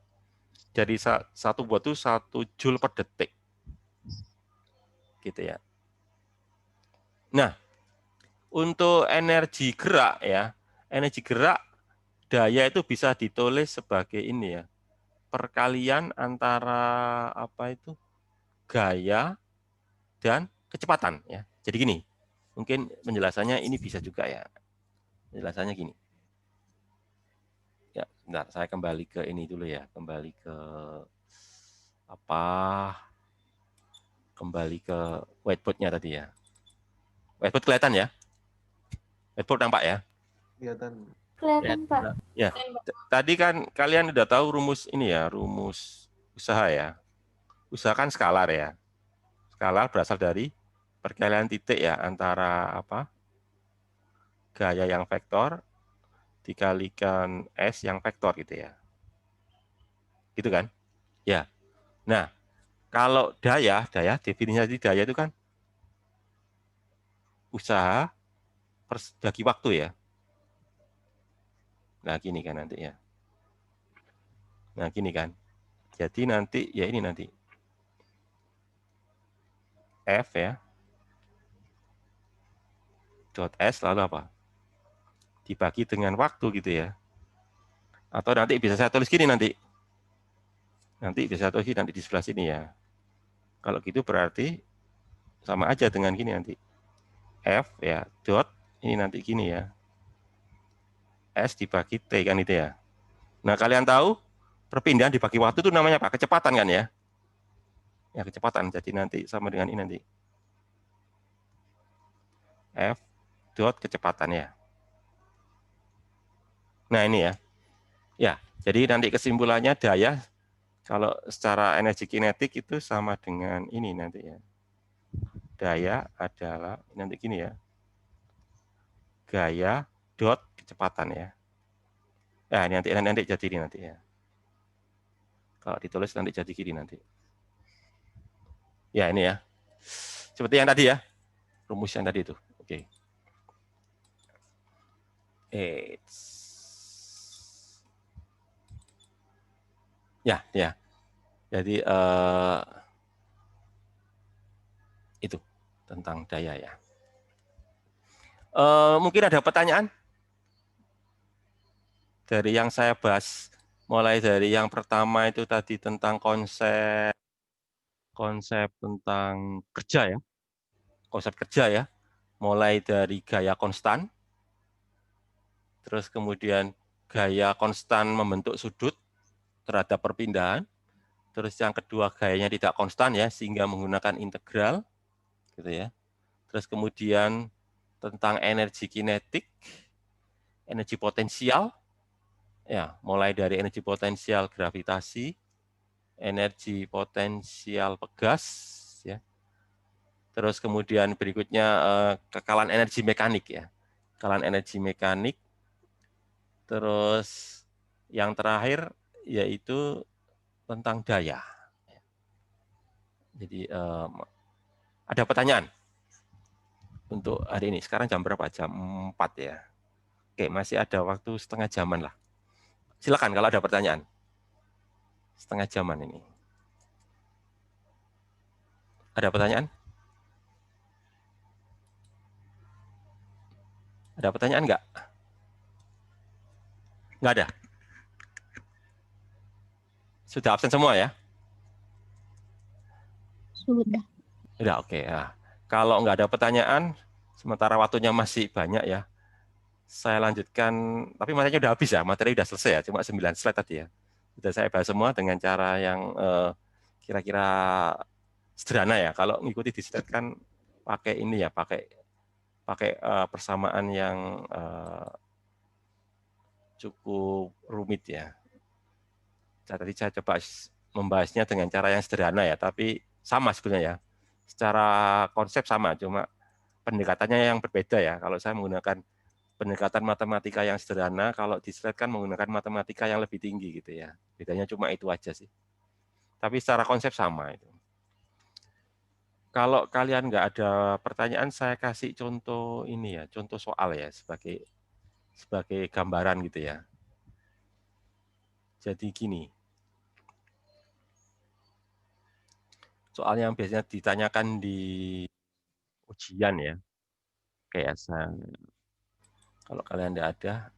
Speaker 1: Jadi 1 watt itu 1 joule per detik. Gitu ya. Nah, untuk energi gerak ya, energi gerak daya itu bisa ditulis sebagai ini ya. Perkalian antara apa itu? Gaya dan kecepatan ya. Jadi gini. Mungkin penjelasannya ini bisa juga ya. Penjelasannya gini. Ya, bentar, saya kembali ke ini dulu ya, kembali ke apa? Kembali ke whiteboard-nya tadi ya. Whiteboard kelihatan ya? Whiteboard nampak ya?
Speaker 6: Kelihatan, Pak.
Speaker 1: Ya. Tadi kan kalian udah tahu rumus ini ya, rumus usaha ya. Usaha kan skalar ya. Skalar berasal dari perkalian titik ya antara apa? Gaya yang vektor dikalikan S yang vektor gitu ya. Gitu kan? Ya. Nah, kalau daya definisi daya itu kan usaha bagi waktu ya. Nah, gini kan nanti ya. Nah, gini kan. Jadi nanti ya ini nanti F ya. Dot S lalu apa? Dibagi dengan waktu gitu ya. Atau nanti bisa saya tulis gini nanti. Nanti bisa saya tulis gini nanti di sebelah sini ya. Kalau gitu berarti sama aja dengan gini nanti. F ya, dot ini nanti gini ya. S dibagi T kan itu ya. Nah, kalian tahu perpindahan dibagi waktu itu namanya apa? Kecepatan kan ya? Ya, kecepatan. Jadi nanti sama dengan ini nanti. F dot kecepatan ya. Nah, ini ya. Ya, jadi nanti kesimpulannya daya kalau secara energi kinetik itu sama dengan ini nanti ya. Daya adalah nanti gini ya. Gaya dot kecepatan ya. Nah, nanti jadi ini nanti ya. Kalau ditulis nanti jadi gini nanti. Ya, ini ya. Seperti yang tadi ya. Rumus yang tadi itu. Oke. Ya, ya. Jadi itu tentang daya ya. Mungkin ada pertanyaan dari yang saya bahas, mulai dari yang pertama itu tadi tentang konsep tentang kerja ya, konsep kerja ya. mulai dari gaya konstan, terus kemudian gaya konstan membentuk sudut terhadap perpindahan, terus yang kedua gayanya tidak konstan ya, sehingga menggunakan integral, gitu ya. Terus kemudian tentang energi kinetik, energi potensial, ya, mulai dari energi potensial gravitasi, energi potensial pegas, ya. Terus kemudian berikutnya kekalan energi mekanik ya, kekalan energi mekanik. Terus yang terakhir yaitu tentang daya. Jadi ada pertanyaan untuk hari ini. Sekarang jam berapa? Jam 4 ya. Oke, masih ada waktu setengah jaman lah. Silakan kalau ada pertanyaan. Setengah jaman ini. Ada pertanyaan? Ada pertanyaan enggak? Enggak ada? Sudah absen semua ya?
Speaker 4: Sudah.
Speaker 1: Udah, oke. Nah, kalau enggak ada pertanyaan, sementara waktunya masih banyak ya, saya lanjutkan, tapi materinya udah habis ya, materi udah selesai ya, cuma 9 slide tadi ya. Sudah saya bahas semua dengan cara yang kira-kira sederhana ya. Kalau ngikuti di slide kan pakai ini ya, pakai persamaan yang cukup rumit ya. Tadi saya coba membahasnya dengan cara yang sederhana ya, tapi sama sebenarnya ya. Secara konsep sama, cuma pendekatannya yang berbeda ya. Kalau saya menggunakan pendekatan matematika yang sederhana, kalau di slide kan menggunakan matematika yang lebih tinggi gitu ya. Bedanya cuma itu aja sih. Tapi secara konsep sama itu. Kalau kalian nggak ada pertanyaan, saya kasih contoh ini ya, contoh soal ya sebagai gambaran gitu ya. Jadi gini. Soal yang biasanya ditanyakan di ujian ya. Kayak kalau kalian nggak ada,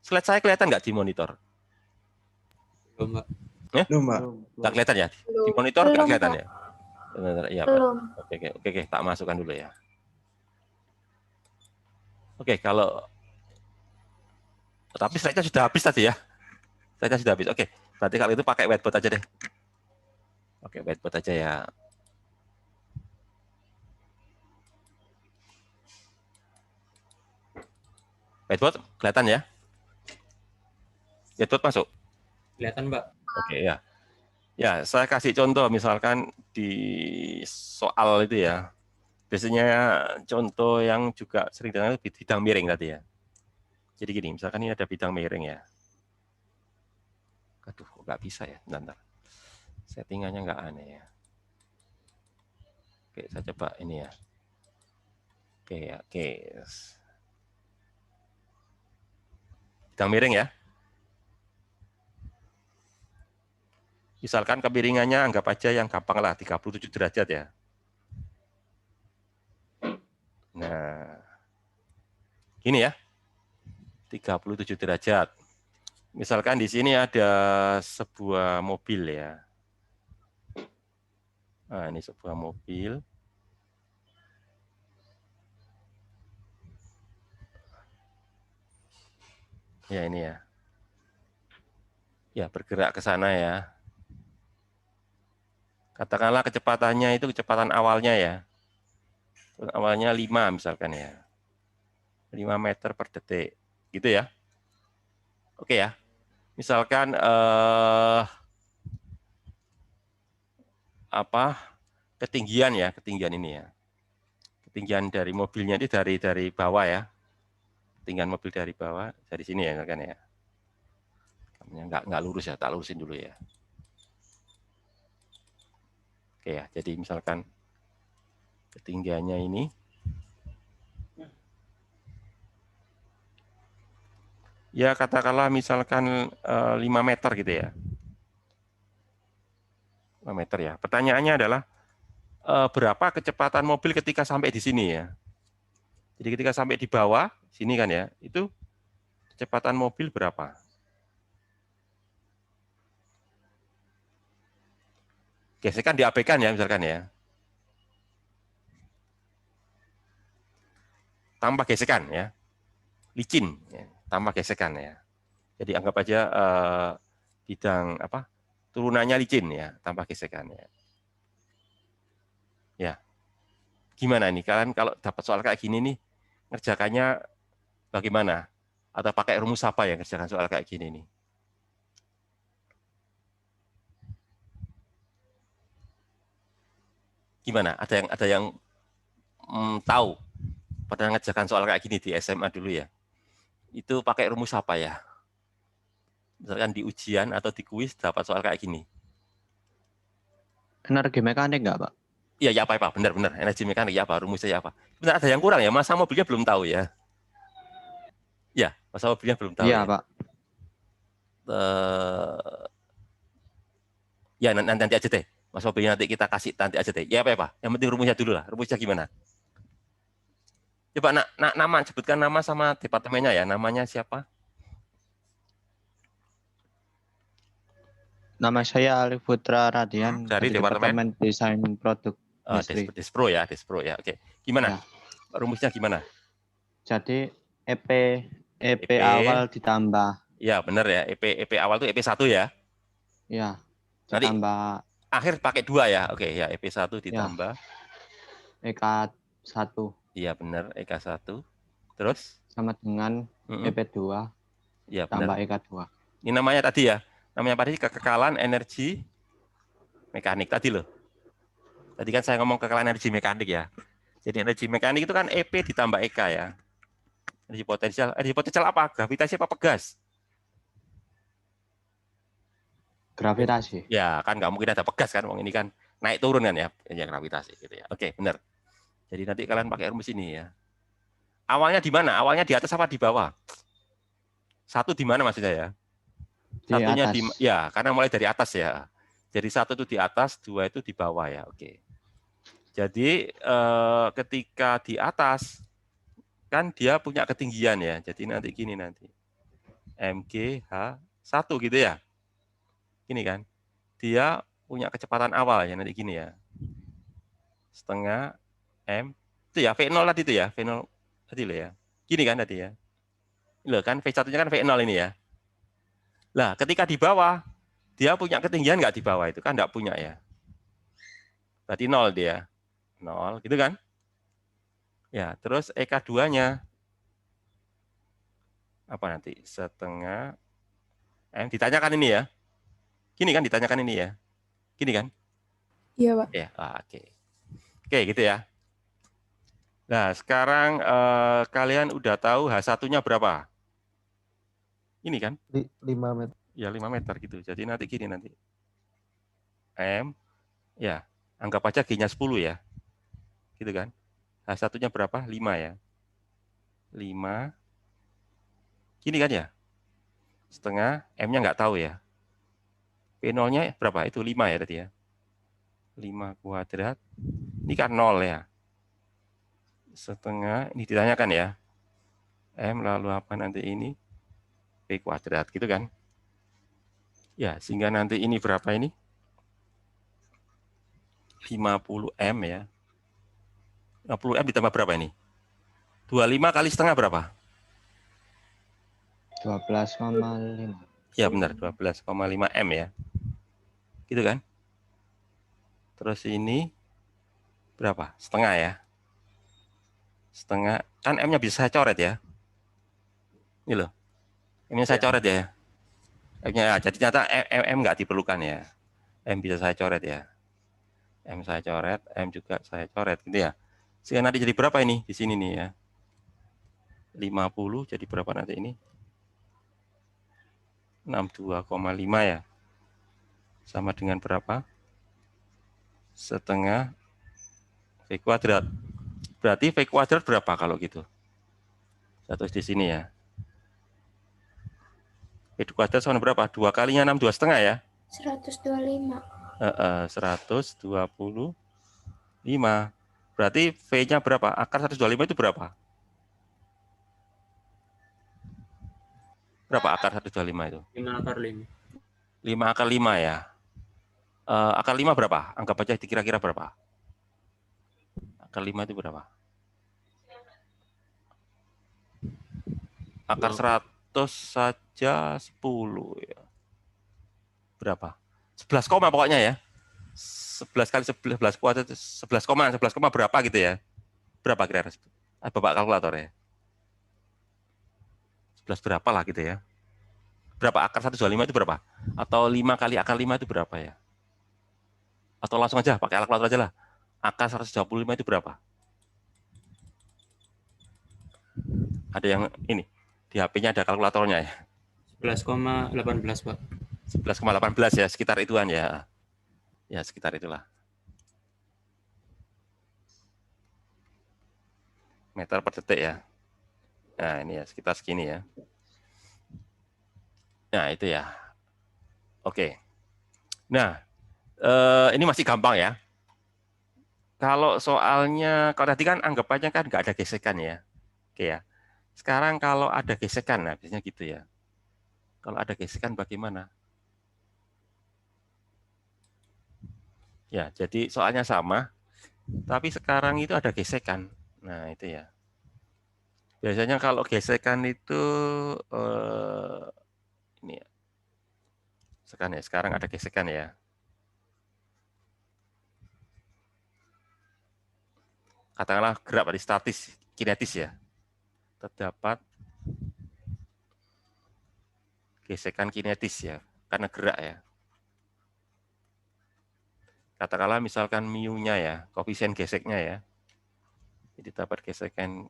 Speaker 1: slide saya kelihatan nggak di monitor?
Speaker 2: Belum, Pak.
Speaker 5: Belum, Mbak.
Speaker 1: Nggak kelihatan ya? Di monitor nggak kelihatan ya? Benar, iya, Pak.
Speaker 6: Belum.
Speaker 1: Oke, tak masukkan dulu ya. Oke, kalau tapi slide-nya sudah habis tadi ya. Slide-nya sudah habis. Oke, berarti kalau itu pakai whiteboard aja deh. Oke, whiteboard aja ya. Whiteboard kelihatan ya? Whiteboard masuk?
Speaker 2: Kelihatan, Pak.
Speaker 1: Oke, ya. Ya, saya kasih contoh misalkan di soal itu ya. Biasanya contoh yang juga sering dengar bidang miring tadi ya. Jadi gini, misalkan ini ada bidang miring ya. Aduh, kok nggak bisa ya? Bentar. Settingannya nggak aneh ya. Oke, saya coba ini ya. Oke. Bidang miring ya. Misalkan kemiringannya anggap aja yang gampang lah, 37 derajat ya. Nah, gini ya, 37 derajat. Misalkan di sini ada sebuah mobil ya. Nah, ini sebuah mobil. Ya, ini ya. Ya, bergerak ke sana ya. Katakanlah kecepatannya itu kecepatan awalnya ya. Awalnya 5 misalkan ya. 5 meter per detik. Gitu ya. Oke ya. Misalkan ketinggian ya, ketinggian ini ya. Ketinggian dari mobilnya itu dari bawah ya. Ketinggian mobil dari bawah, dari sini ya misalkan ya. Nggak lurus ya, tak lurusin dulu ya. Oke ya, jadi misalkan ketinggiannya ini. Ya katakanlah misalkan 5 meter gitu ya. 5 meter ya. Pertanyaannya adalah berapa kecepatan mobil ketika sampai di sini ya. Jadi ketika sampai di bawah, sini kan ya, itu kecepatan mobil berapa? Gesekan diabaikan ya misalkan ya. tambah gesekan ya. Licin ya, tambah gesekan ya. Jadi anggap aja bidang apa? Turunannya licin ya, tambah gesekan ya. Ya. Gimana nih kalian kalau dapat soal kayak gini nih ngerjakannya bagaimana? Atau pakai rumus apa ya ngerjakan soal kayak gini nih? Gimana? Ada yang tahu pernah ngerjakan soal kayak gini di SMA dulu ya? Itu pakai rumus apa ya? Misalkan di ujian atau di kuis dapat soal kayak gini.
Speaker 3: Energi mekanik nggak, Pak?
Speaker 1: Iya, ya apa, benar-benar. Energi mekanik ya apa, rumusnya ya apa. Benar ada yang kurang ya, masa mobilnya belum tahu ya? Ya, masa mobilnya belum tahu
Speaker 3: Iya,
Speaker 1: ya?
Speaker 3: Pak.
Speaker 1: Ya, nanti aja deh. Mas mobilnya nanti kita kasih nanti aja deh. Ya apa? Yang penting rumusnya dulu lah. Rumusnya gimana? Coba nama, sebutkan nama sama departemennya ya. Namanya siapa?
Speaker 3: Nama saya Alif Putra Radian
Speaker 1: Dari Departemen
Speaker 3: Desain Produk Industri.
Speaker 1: Despro ya. Oke. Gimana?
Speaker 3: Ya.
Speaker 1: Rumusnya gimana?
Speaker 3: Jadi EP awal ditambah.
Speaker 1: Ya, benar ya. EP awal itu EP1 ya.
Speaker 3: Ya.
Speaker 1: Nanti
Speaker 3: Ditambah
Speaker 1: akhir pakai 2 ya. Oke, ya EP1 ditambah
Speaker 3: EK1.
Speaker 1: Iya, benar, EK1. Terus
Speaker 3: Sama dengan EP2
Speaker 1: ya,
Speaker 3: tambah
Speaker 1: benar.
Speaker 3: EK2.
Speaker 1: Ini namanya tadi ya. Namanya tadi kekekalan energi mekanik tadi loh. Tadi kan saya ngomong kekekalan energi mekanik ya. Jadi energi mekanik itu kan EP ditambah EK ya. Energi potensial apa? Gravitasi apa gas?
Speaker 3: Gravitasi.
Speaker 1: Ya, kan nggak mungkin ada pegas kan. Wong ini kan naik turun kan ya. Ya gravitasi gitu ya. Oke, benar. Jadi nanti kalian pakai rumus ini ya. Awalnya di mana? Awalnya di atas apa di bawah? Satu di mana maksudnya ya? Satunya di ya, karena mulai dari atas ya. Jadi 1 itu di atas, 2 itu di bawah ya. Oke. Jadi ketika di atas kan dia punya ketinggian ya. Jadi nanti gini nanti. MGH1 gitu ya. Gini kan. Dia punya kecepatan awal ya nanti gini ya. Setengah M itu ya V0 tadi itu ya. V0 tadi loh ya. Gini kan tadi ya. Loh kan V1-nya kan V0 ini ya. Nah, ketika di bawah, dia punya ketinggian nggak di bawah itu? Kan nggak punya ya. Berarti 0 dia. 0, gitu kan? Ya, terus EK2-nya apa nanti? Setengah M. Ditanyakan ini ya. Gini kan ditanyakan ini ya. Gini kan?
Speaker 6: Iya, Pak.
Speaker 1: Ya, oke. Oke, gitu ya. Nah, sekarang kalian udah tahu H1-nya berapa? Ini kan?
Speaker 7: 5 meter.
Speaker 1: Ya, 5 meter gitu. Jadi nanti gini nanti. M, ya, anggap aja G-nya 10 ya. Gitu kan? H1-nya berapa? 5 ya. 5. Gini kan ya? Setengah, M-nya nggak tahu ya. P0-nya berapa? Itu 5 ya tadi ya. 5 kuadrat. Ini kan 0 ya. Setengah, ini ditanyakan ya. M lalu apa nanti ini? P kuadrat, gitu kan? Ya, sehingga nanti ini berapa ini? 50M ya. 50M ditambah berapa ini? 25 kali setengah berapa?
Speaker 3: 12,5.
Speaker 1: Ya benar, 12,5 M ya. Gitu kan? Terus ini berapa? Setengah ya. Setengah, kan M-nya bisa saya coret ya. Ini loh. M-nya saya coret ya. M-nya, jadi ternyata M nggak diperlukan ya. M bisa saya coret ya. M saya coret, M juga saya coret gitu ya. Sehingga nanti jadi berapa ini di sini nih ya? 50 jadi berapa nanti ini? 62,5 ya. Sama dengan berapa? Setengah V kuadrat. Berarti V kuadrat berapa kalau gitu? Saya tulis di sini ya. V kuadrat sama berapa? 2 kalinya 6, 2 setengah ya?
Speaker 6: 125.
Speaker 1: 125. Berarti V-nya berapa? Akar 125 itu berapa? Berapa akar 125 itu?
Speaker 2: 5 akar 5.
Speaker 1: 5 akar 5 ya. Akar 5 berapa? Anggap aja kira-kira berapa? Akar 5 itu berapa? Akar 100 saja 10 ya. Berapa? 11 koma pokoknya ya. 11 kali 11 kuadrat 11 koma berapa gitu ya? Berapa kira-kira? Bapak kalkulator ya. 11 berapa lah gitu ya. Berapa akar 125 itu berapa? Atau 5 kali akar 5 itu berapa ya? Atau langsung aja pakai kalkulator aja lah. Akar 125 itu berapa? Ada yang ini di HP-nya ada kalkulatornya ya.
Speaker 2: 11,18 Pak.
Speaker 1: 11,18 ya, sekitar ituan ya. Ya, sekitar itulah. Meter per detik ya. Nah, ini ya, sekitar segini ya. Nah, itu ya. Oke. Nah, ini masih gampang ya. Kalau soalnya, kalau tadi kan anggapannya kan nggak ada gesekan ya. Oke ya. Sekarang kalau ada gesekan, nah biasanya gitu ya. Kalau ada gesekan bagaimana? Ya, jadi soalnya sama, tapi sekarang itu ada gesekan. Nah, itu ya. Biasanya kalau gesekan itu ini ya. Sekarang ada gesekan ya. Katakanlah gerak pada statis, kinetis ya. Terdapat gesekan kinetis ya, karena gerak ya. Katakanlah misalkan mu-nya ya, koefisien geseknya ya. Jadi dapat gesekan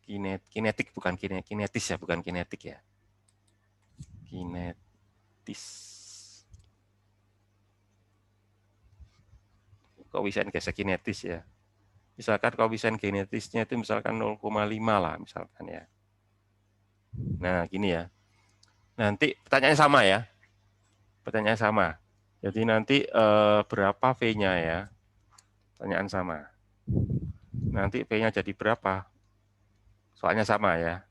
Speaker 1: kinetik, bukan kinetis ya, bukan kinetik ya. Kinetis. Koefisien gesek kinetis ya. Misalkan koefisien kinetisnya itu misalkan 0,5 lah misalkan ya. Nah, gini ya. Nanti pertanyaannya sama ya. Pertanyaan sama. Jadi nanti berapa V-nya ya? Pertanyaan sama. Nanti V-nya jadi berapa? Soalnya sama ya.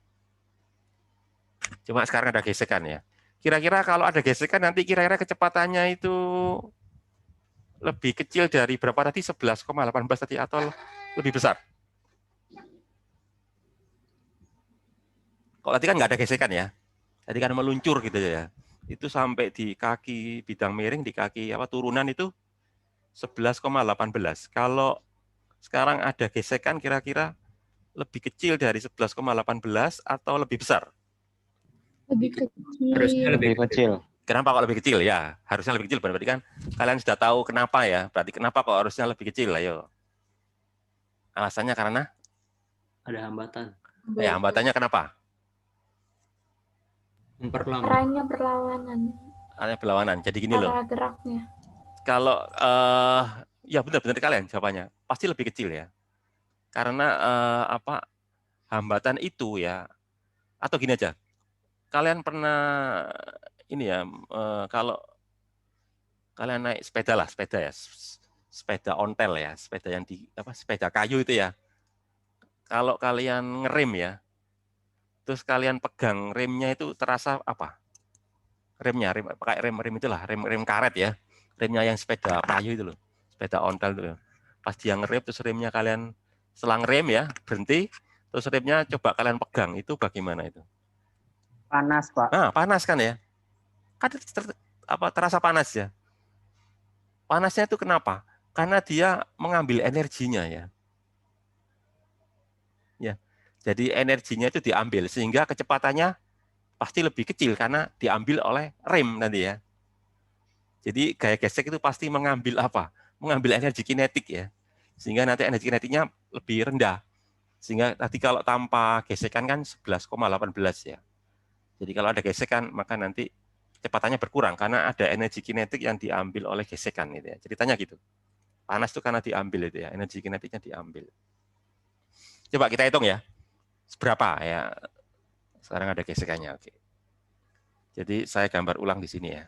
Speaker 1: Cuma sekarang ada gesekan ya. Kira-kira kalau ada gesekan nanti kira-kira kecepatannya itu lebih kecil dari berapa tadi? 11,18 tadi atau lebih besar? Kalau tadi kan nggak ada gesekan ya. Tadi kan meluncur gitu ya. Itu sampai di kaki bidang miring, di kaki apa turunan itu 11,18. Kalau sekarang ada gesekan kira-kira lebih kecil dari 11,18 atau lebih besar?
Speaker 4: Lebih
Speaker 2: Harusnya
Speaker 4: kecil.
Speaker 3: Lebih kecil.
Speaker 1: Kenapa kok lebih kecil? Ya, harusnya lebih kecil. Berarti kan kalian sudah tahu kenapa ya. Berarti kenapa kok harusnya lebih kecil? Ayo. Alasannya karena?
Speaker 2: Ada hambatan.
Speaker 1: Ya, hambatannya kenapa?
Speaker 2: Memperlambat.
Speaker 6: Arahnya berlawanan.
Speaker 1: Arahnya berlawanan. Jadi gini loh.
Speaker 6: Arah geraknya.
Speaker 1: Kalau, ya benar-benar kalian jawabannya. Pasti lebih kecil ya. Karena hambatan itu ya. Atau gini aja. Kalian pernah ini ya, kalau kalian naik sepeda lah, sepeda ya, sepeda ontel ya, sepeda yang sepeda kayu itu ya. Kalau kalian ngerem ya, terus kalian pegang remnya itu terasa apa? Remnya, pakai rem itulah, rem karet ya, remnya yang sepeda kayu itu loh, sepeda ontel itu loh. Pas dia ngerem terus remnya kalian selang rem ya, berhenti, terus remnya coba kalian pegang, itu bagaimana itu?
Speaker 5: Panas, Pak.
Speaker 1: Nah, panas kan ya? Kan terasa panas ya? Panasnya itu kenapa? Karena dia mengambil energinya ya. Ya. Jadi energinya itu diambil sehingga kecepatannya pasti lebih kecil karena diambil oleh rem nanti ya. Jadi gaya gesek itu pasti mengambil apa? Mengambil energi kinetik ya. Sehingga nanti energi kinetiknya lebih rendah. Sehingga tadi kalau tanpa gesekan kan 11,18 ya. Jadi kalau ada gesekan maka nanti kecepatannya berkurang karena ada energi kinetik yang diambil oleh gesekan gitu ya. Ceritanya gitu. Panas itu karena diambil itu ya, energi kinetiknya diambil. Coba kita hitung ya. Seberapa ya? Sekarang ada gesekannya, oke. Jadi saya gambar ulang di sini ya.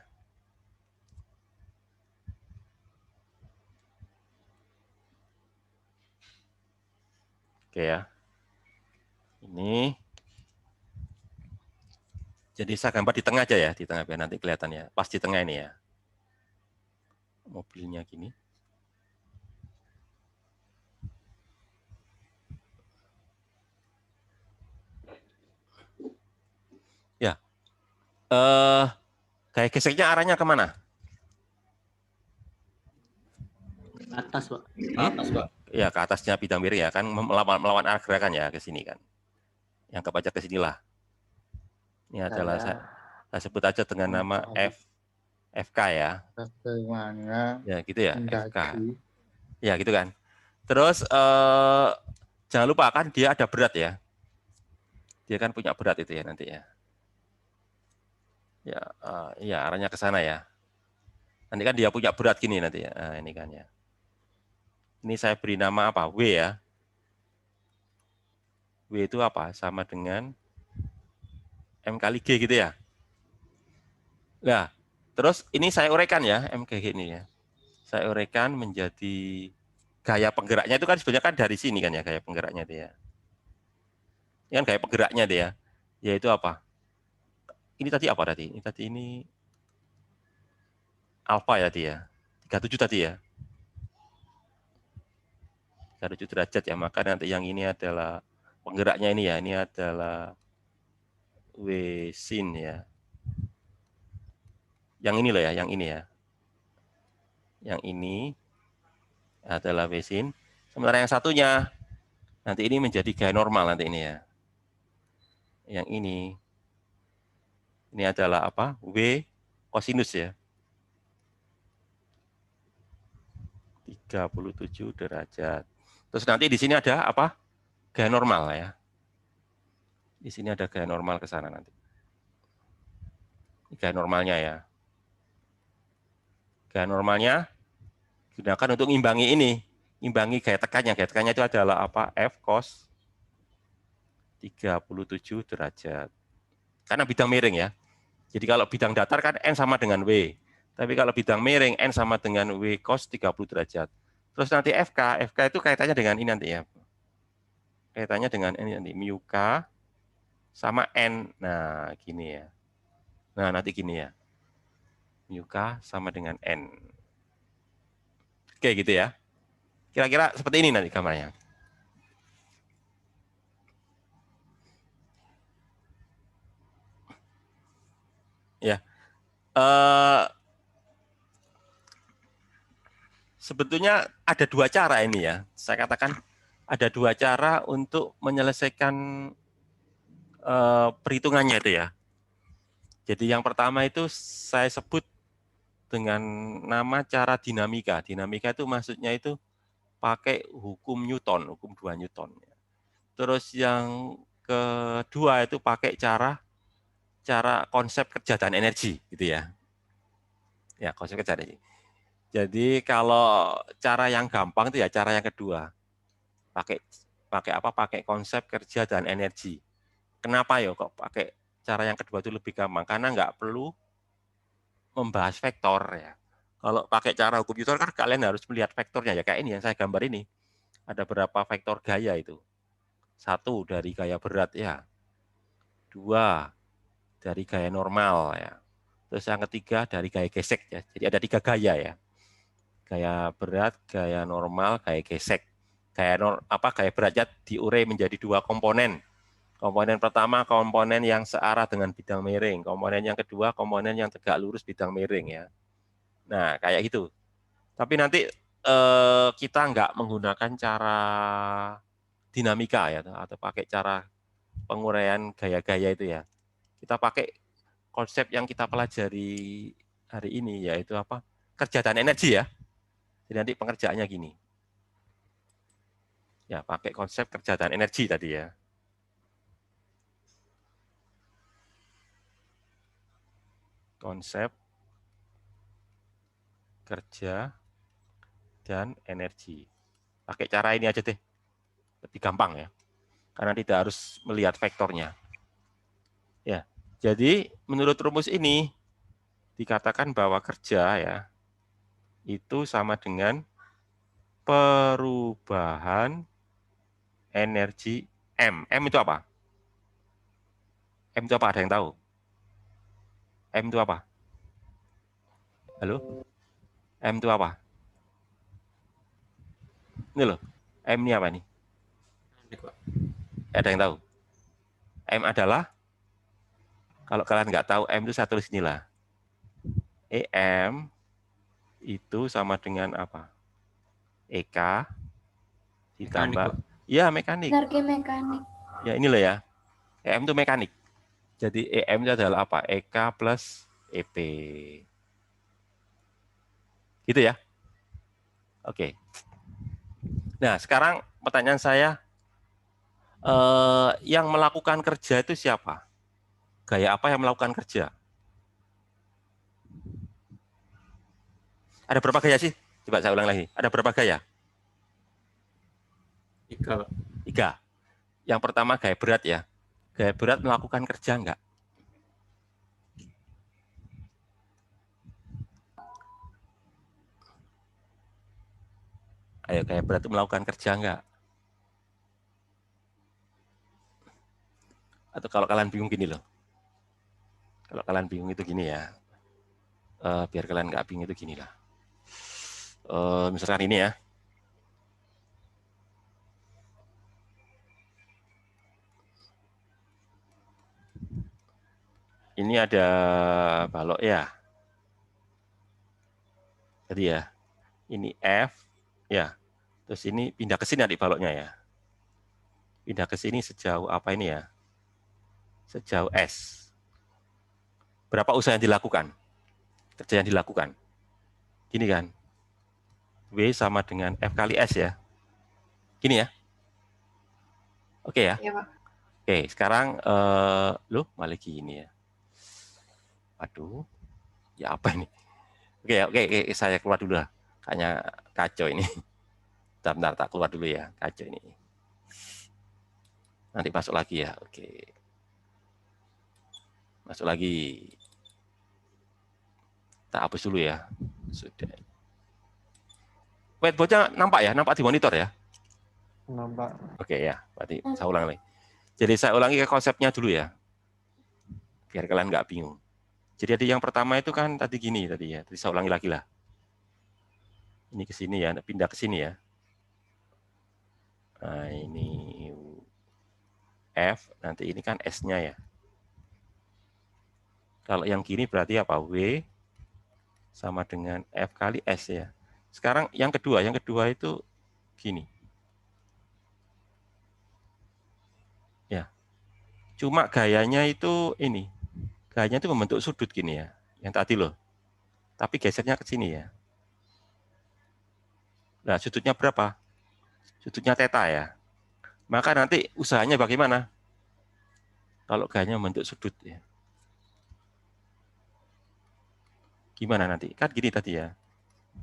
Speaker 1: Oke ya. Ini. Jadi saya gambar di tengah aja ya, di tengah biar nanti kelihatan ya. Pas di tengah ini ya. Mobilnya gini. Gaya geseknya arahnya kemana?
Speaker 2: Atas, Pak.
Speaker 7: Atas, Pak.
Speaker 1: Ya, ke atasnya bidang miring ya, kan melawan arah gerakan ya ke sini kan. Yang aja ke sinilah. Ini adalah saya sebut aja dengan nama FK ya.
Speaker 7: Bagaimana
Speaker 1: Ya, gitu ya, FK.
Speaker 7: mendaki
Speaker 1: Ya, gitu kan. Terus jangan lupa kan dia ada berat ya. Dia kan punya berat itu ya nanti ya. Ya, ya arahnya ke sana ya. Nanti kan dia punya berat gini nanti ya. Nah, ini kan ya. Ini saya beri nama apa? W ya. W itu apa? Sama dengan M kali G gitu ya. Nah, terus ini saya uraikan ya, M kali G ini ya. Saya uraikan menjadi gaya penggeraknya itu kan sebenarnya kan dari sini kan ya, gaya penggeraknya dia. Ini kan gaya penggeraknya dia. Yaitu apa? Ini tadi apa tadi? Ini tadi ini alfa ya dia. 37 tadi ya. 37 derajat ya, maka nanti yang ini adalah penggeraknya ini ya, ini adalah W sin ya. Yang ini loh ya, yang ini ya. Yang ini adalah W sin. Sementara yang satunya, nanti ini menjadi gaya normal nanti ini ya. Yang ini adalah apa? W kosinus ya. 37 derajat. Terus nanti di sini ada apa? Gaya normal ya. Di sini ada gaya normal ke sana nanti. Gaya normalnya ya. Gaya normalnya gunakan untuk ngimbangi ini. Ngimbangi gaya tekannya. Gaya tekannya itu adalah apa? F cos 37 derajat. Karena bidang miring ya. Jadi kalau bidang datar kan N sama dengan W. Tapi kalau bidang miring N sama dengan W cos 30 derajat. Terus nanti FK itu kaitannya dengan ini nanti ya. Kaitannya dengan ini nanti, mu K sama N. Nah, gini ya. Nah, nanti gini ya. Mu K sama dengan N. Oke, gitu ya. Kira-kira seperti ini nanti gambarnya. Ya. Sebetulnya ada dua cara ini ya. Saya katakan ada dua cara untuk menyelesaikan perhitungannya itu ya. Jadi yang pertama itu saya sebut dengan nama cara dinamika. Dinamika itu maksudnya itu pakai hukum Newton, hukum 2 Newton. Terus yang kedua itu pakai cara konsep kerja dan energi gitu ya. Ya, konsep kerja dan energi. Jadi kalau cara yang gampang itu ya cara yang kedua. Pakai apa? Pakai konsep kerja dan energi. Kenapa ya kok pakai cara yang kedua itu lebih gampang? Karena nggak perlu membahas vektor ya. Kalau pakai cara hukum Newton kan kalian harus melihat vektornya ya. Kayak ini yang saya gambar ini. Ada berapa vektor gaya itu? 1 dari gaya berat ya. 2 dari gaya normal ya. Terus yang ketiga dari gaya gesek ya. Jadi ada 3 gaya ya. Gaya berat, gaya normal, gaya gesek. Gaya beratnya diurai menjadi 2 komponen. Komponen pertama komponen yang searah dengan bidang miring. Komponen yang kedua komponen yang tegak lurus bidang miring ya. Nah, kayak gitu. Tapi nanti kita nggak menggunakan cara dinamika ya, atau pakai cara penguraian gaya-gaya itu ya. Kita pakai konsep yang kita pelajari hari ini, yaitu apa? Kerja dan energi ya. Jadi nanti pengerjaannya gini. Ya, pakai konsep kerja dan energi tadi ya. Konsep kerja dan energi. Pakai cara ini aja deh. Lebih gampang ya. Karena tidak harus melihat vektornya. Ya. Jadi menurut rumus ini dikatakan bahwa kerja ya itu sama dengan perubahan energi M. M itu apa? M itu apa? Ada yang tahu? M itu apa? Halo? M itu apa? Ini loh. M ini apa nih? Ada yang tahu? M adalah Kalau kalian nggak tahu M itu saya tulis inilah. EM itu sama dengan apa? EK ditambah, ya mekanik.
Speaker 6: Energi mekanik.
Speaker 1: Ya inilah ya. EM itu mekanik. Jadi EM itu adalah apa? EK plus EP. Gitu ya. Oke. Nah, sekarang pertanyaan saya, yang melakukan kerja itu siapa? Gaya apa yang melakukan kerja? Ada berapa gaya sih? Coba saya ulang lagi. Ada berapa gaya?
Speaker 2: 3.
Speaker 1: 3. Yang pertama gaya berat ya. Gaya berat melakukan kerja enggak? Ayo, gaya berat itu melakukan kerja enggak? Atau kalau kalian bingung gini loh. Kalau kalian bingung itu gini ya. Biar kalian nggak bingung itu gini lah. Misalkan ini ya. Ini ada balok ya. Jadi ya, ini F ya. Terus ini pindah ke sini adik baloknya ya. Pindah ke sini sejauh apa ini ya? Sejauh S. Berapa usaha yang dilakukan? Kerja yang dilakukan. Gini kan. W sama dengan F kali S ya. Gini ya. Oke ya.
Speaker 4: Iya, Pak.
Speaker 1: Oke, sekarang loh malah gini ya. Waduh. Ya apa ini? Oke, saya keluar dulu lah. Kayaknya kacau ini. Bentar, tak keluar dulu ya. Kacau ini. Nanti masuk lagi ya. Oke. Masuk lagi. Tak hapus dulu ya. Sudah. Whiteboard-nya nampak ya? Nampak di monitor ya?
Speaker 7: Nampak.
Speaker 1: Oke ya, berarti saya ulang lagi. Jadi saya ulangi ke konsepnya dulu ya. Biar kalian nggak bingung. Jadi yang pertama itu kan tadi gini tadi ya. Tadi saya ulangi lagi lah. Ini ke sini ya, pindah ke sini ya. Nah, ini F, nanti ini kan S-nya ya. Kalau yang kiri berarti apa? W sama dengan F kali S ya. Sekarang yang kedua itu gini. Ya. Cuma gayanya itu ini. Gayanya itu membentuk sudut gini ya. Yang tadi loh. Tapi gesernya ke sini ya. Nah, sudutnya berapa? Sudutnya theta ya. Maka nanti usahanya bagaimana? Kalau gayanya membentuk sudut ya. Gimana nanti? Kan gini tadi ya.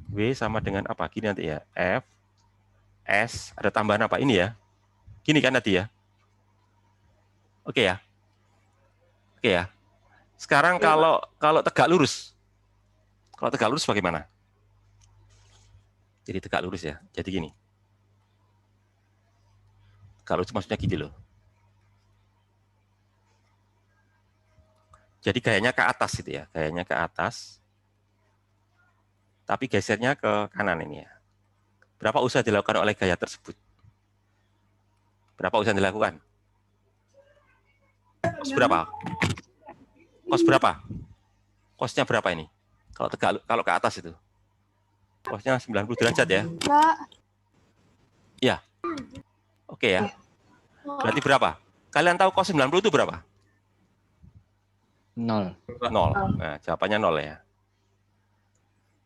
Speaker 1: W sama dengan apa? Gini nanti ya. F, S, ada tambahan apa? Ini ya. Gini kan tadi ya. Oke ya. Oke ya. Sekarang kalau tegak lurus. Kalau tegak lurus bagaimana? Jadi tegak lurus ya. Jadi gini. Tegak lurus maksudnya gini loh. Jadi gayanya ke atas gitu ya. Gayanya ke atas. Tapi gesernya ke kanan ini ya. Berapa usaha dilakukan oleh gaya tersebut? Berapa usaha dilakukan? Kos berapa? Kos berapa? Kosnya berapa ini? Kalau ke atas itu. Kosnya 90 derajat ya.
Speaker 6: Pak.
Speaker 1: Iya. Oke ya. Berarti berapa? Kalian tahu kos 90 itu berapa?
Speaker 3: 0.
Speaker 1: 0. Nah, jawabannya 0 ya.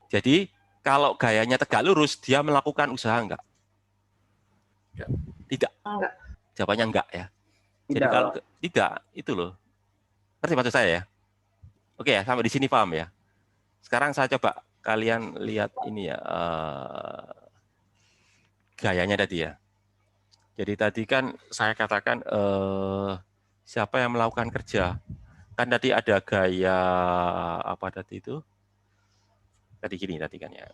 Speaker 1: Jadi, kalau gayanya tegak lurus, dia melakukan usaha enggak? Tidak.
Speaker 4: Enggak.
Speaker 1: Jawabannya enggak ya. Jadi kalau tidak, itu loh. Ngerti maksud saya ya? Oke ya, sampai di sini paham ya. Sekarang saya coba kalian lihat ini ya. Gayanya tadi ya. Jadi tadi kan saya katakan siapa yang melakukan kerja. Kan tadi ada gaya apa tadi itu? Tadi gini tadi kan ya.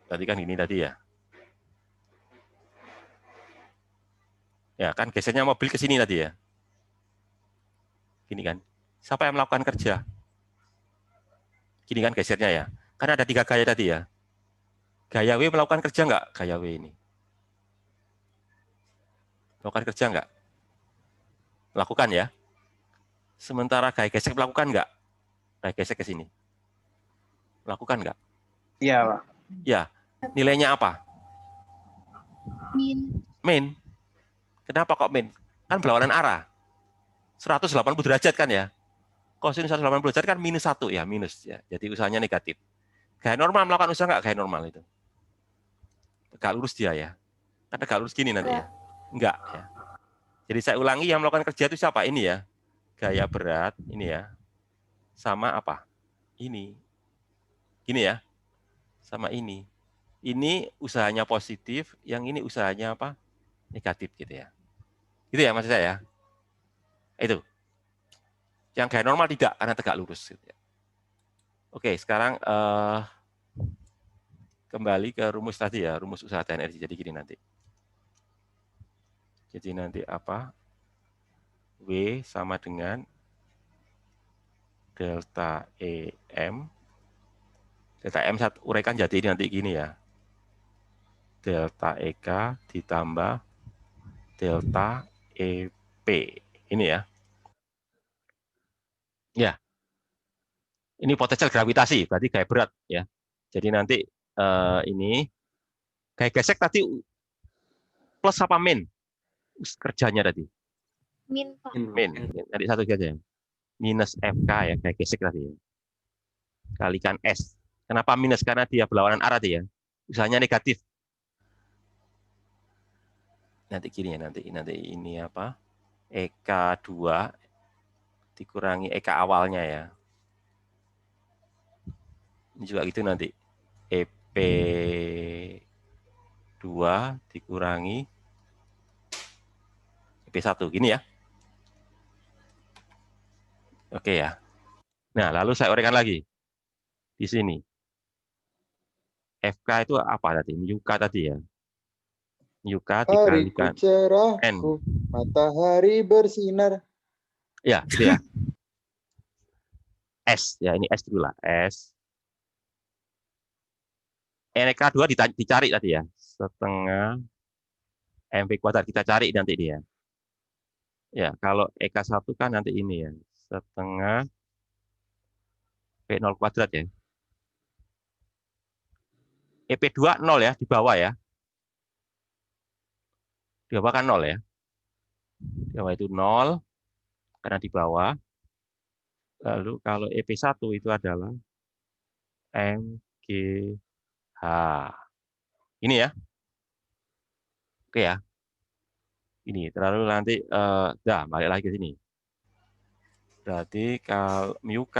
Speaker 1: Tadi kan gini tadi ya. Ya kan gesernya mobil ke sini tadi ya. Gini kan. Siapa yang melakukan kerja? Gini kan gesernya ya. Kan ada 3 gaya tadi ya. Gaya W melakukan kerja enggak? Gaya W ini. Melakukan kerja enggak? Melakukan ya. Sementara gaya gesek melakukan nggak? Gaya gesek ke sini. Melakukan nggak?
Speaker 5: Iya, Pak.
Speaker 1: Ya. Nilainya apa?
Speaker 4: Min.
Speaker 1: Min. Kenapa kok min? Kan berlawanan arah. 180 derajat kan ya? Kosinus 180 derajat kan minus 1 ya, minus ya. Jadi usahanya negatif. Gaya normal melakukan usaha nggak gaya normal itu? Tegak lurus dia ya. Kan tegak lurus gini nanti ya. Enggak ya. Jadi saya ulangi, yang melakukan kerja itu siapa? Ini ya. Gaya berat, ini ya. Sama apa? Ini. Gini ya. Sama ini. Ini usahanya positif, yang ini usahanya apa? Negatif gitu ya. Gitu ya maksud saya. Itu. Yang gaya normal tidak, karena tegak lurus. Gitu ya. Oke, sekarang kembali ke rumus tadi ya, rumus usaha dan energi. Jadi gini nanti. Jadi nanti apa? W sama dengan delta EM. Delta M uraikan jadi nanti gini ya. Delta EK ditambah delta EP. Ini ya. Ya. Ini potensial gravitasi, berarti gaya berat ya. Jadi nanti ini gaya gesek tadi plus apa min? Kerjanya tadi.
Speaker 4: Min, Pak.
Speaker 1: Min. Nanti satu saja. Minus FK ya, gaya gesek tadi ya. Kalikan S. Kenapa minus? Karena dia berlawanan arah dia. Usahanya negatif. Nanti gini ya, nanti ini apa? EK2 dikurangi EK awalnya ya. Ini juga gitu nanti. EP2 dikurangi EP1. Gini ya. Oke ya. Nah, lalu saya uraikan lagi. Di sini. FK itu apa tadi? MUK tadi ya. MUK dikalikan
Speaker 7: cerahku, matahari bersinar.
Speaker 1: Ya, gitu ya. S ya, ini S dulu lah. S. NK2 dicari tadi ya. Setengah MV kuadrat kita cari nanti dia. Ya, kalau EK1 kan nanti ini ya. Setengah V0 kuadrat ya. EP2 0 ya, di bawah ya. Di bawah kan 0 ya. Di bawah itu 0, karena di bawah. Lalu kalau EP1 itu adalah MGH. Ini ya. Oke ya. Ini, terlalu nanti, balik lagi ke sini. Berarti kalau MUK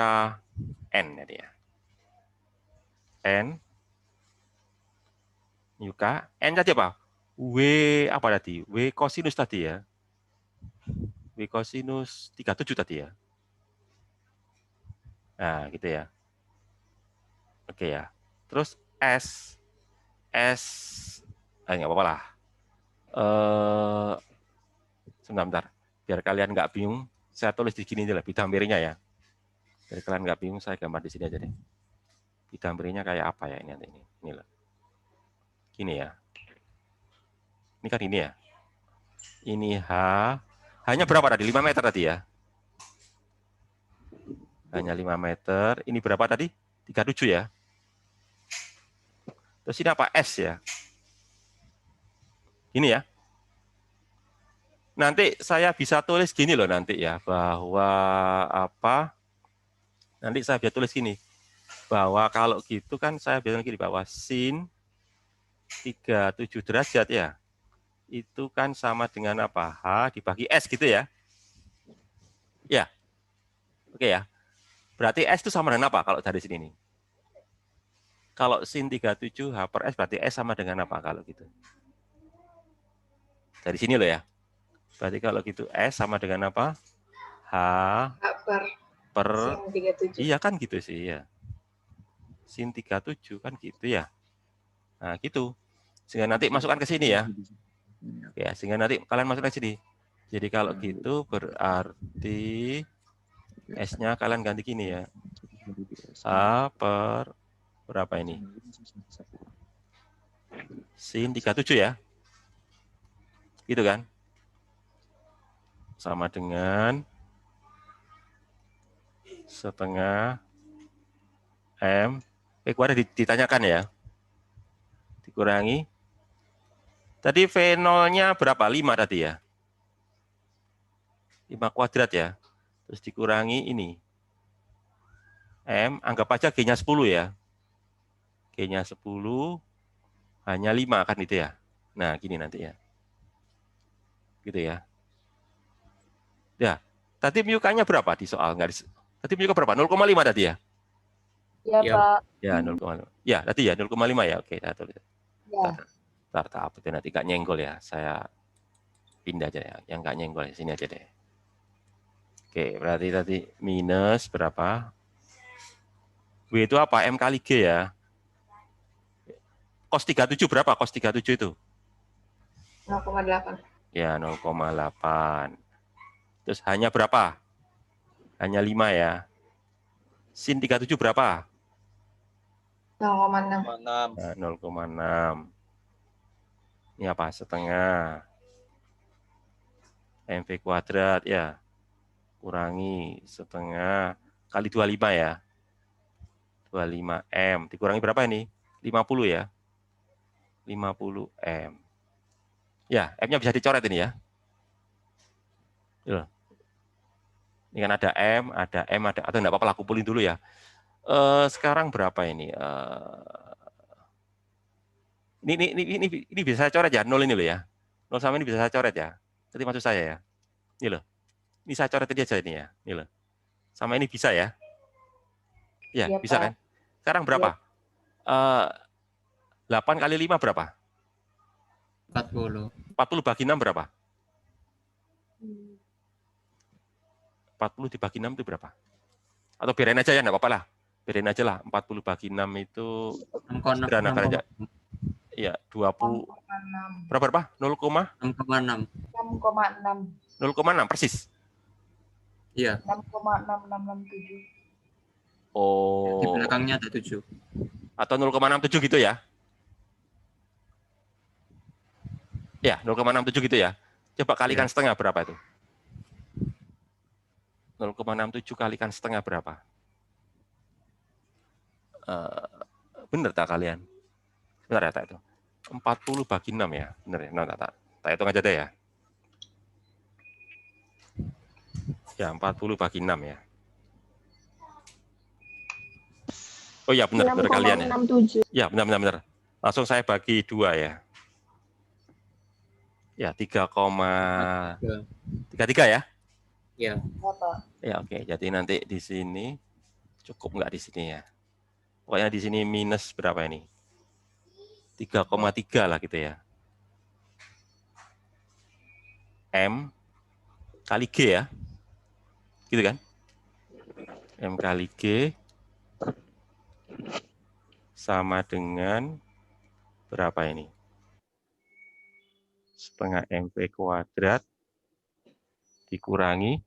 Speaker 1: N tadi ya. N. MUK. N tadi apa? W apa tadi? W kosinus tadi ya. W kosinus 37 tadi ya. Nah, gitu ya. Oke ya. Terus S. Nggak apa-apa lah. Sebentar. Biar kalian nggak bingung, saya tulis di sini aja lah, bidang miringnya ya. Biar kalian nggak bingung, saya gambar di sini aja deh. Bidang miringnya kayak apa ya ini nanti ini. Inilah. Gini ya. Ini kan ini ya. Ini H. Hanya berapa tadi? 5 meter tadi ya. Hanya 5 meter. Ini berapa tadi? 37 ya. Terus ini apa? S ya. Ini ya. Nanti saya bisa tulis gini loh nanti ya. Bahwa apa. Nanti saya bisa tulis gini. Bahwa kalau gitu kan saya bilang gini. Bahwa sin 37 derajat ya. Itu kan sama dengan apa? H dibagi S gitu ya. Ya. Oke ya. Berarti S itu sama dengan apa kalau dari sini nih? Kalau sin 37 H per S berarti S sama dengan apa kalau gitu? Dari sini loh ya. Berarti kalau gitu S sama dengan apa? H per sin 37. Iya kan gitu sih ya. Sin 37 kan gitu ya. Nah gitu. Sehingga nanti masukkan ke sini ya. Ya, sehingga nanti kalian masukkan ke sini. Jadi kalau gitu berarti S-nya kalian ganti gini ya. H per berapa ini? Sin 37 ya. Gitu kan? Sama dengan setengah M V kuadrat ditanyakan ya. Dikurangi. Tadi V0-nya berapa? 5 tadi ya. 5 kuadrat ya. Terus dikurangi ini. M, anggap aja G-nya 10 ya. G-nya 10, hanya 5 kan itu ya. Nah, gini nanti ya. Gitu ya. Ya, tadi MUK-nya berapa di soal? Tadi MUK berapa? 0,5 tadi ya?
Speaker 4: Iya,
Speaker 2: Ya.
Speaker 4: Pak.
Speaker 1: Ya, 0,5. Ya, tadi ya 0,5 ya. Oke, kita tulis.
Speaker 4: Ya.
Speaker 1: Ntar apa nanti gak nyenggol ya. Saya pindah aja ya. Yang gak nyenggol di sini aja deh. Oke, berarti tadi minus berapa? W itu apa? M kali G ya. Cos 37 berapa? Cos 37 itu?
Speaker 4: 0,8.
Speaker 1: Ya, 0,8. Terus hanya berapa? Hanya 5 ya. Sin 37 berapa?
Speaker 4: 0,6.
Speaker 7: 6.
Speaker 1: Nah, 0,6. Ini apa? Setengah. MV kuadrat ya. Kurangi setengah kali 25 ya. 25M. Dikurangi berapa ini? 50 ya. 50M. Ya, M-nya bisa dicoret ini ya. Ini kan ada M, ada atau enggak apa-apa, aku kumpulin dulu ya. Sekarang berapa ini? Ini bisa saya coret ya, 0 ini loh ya. 0 sama ini bisa saya coret ya. Jadi maksud saya ya. Ini loh. Ini saya coret aja ini ya. Ini loh. Sama ini bisa ya. Ya,
Speaker 4: Ya,
Speaker 1: bisa
Speaker 4: Pak.
Speaker 1: kan? Sekarang berapa? 8 kali 5 berapa?
Speaker 2: 40.
Speaker 1: 40 bagi 6 berapa? 40 dibagi 6 itu berapa? Atau biarin aja ya, enggak apa-apa lah. Biarin aja lah, 40 bagi 6 itu sederhanakan aja. Iya, 20.
Speaker 4: 6,6.
Speaker 1: Berapa?
Speaker 2: 6,6.
Speaker 4: 6,6.
Speaker 1: 0,6 persis.
Speaker 2: Iya.
Speaker 4: 6,6667.
Speaker 2: Di
Speaker 1: Oh.
Speaker 2: belakangnya ada 7.
Speaker 1: Atau 0,67 gitu ya? Ya, 0,67 gitu ya. Coba kalikan setengah berapa itu? 0,67 kalikan setengah berapa? Bener tak kalian? Benar ya tak itu? 40 bagi 6 ya? Bener ya? Nah, tak hitung aja deh ya. Ya, 40 bagi 6 ya. Oh ya, benar kalian ya.
Speaker 4: 6,67.
Speaker 1: Ya, benar. Langsung saya bagi 2 ya. Ya, 3,33 ya?
Speaker 2: Iya.
Speaker 4: Apa?
Speaker 1: Ya, oke. Jadi nanti di sini cukup nggak di sini ya? Pokoknya di sini minus berapa ini? 3,3 lah gitu ya. M kali G ya. Gitu kan? M kali G sama dengan berapa ini? Setengah MV kuadrat dikurangi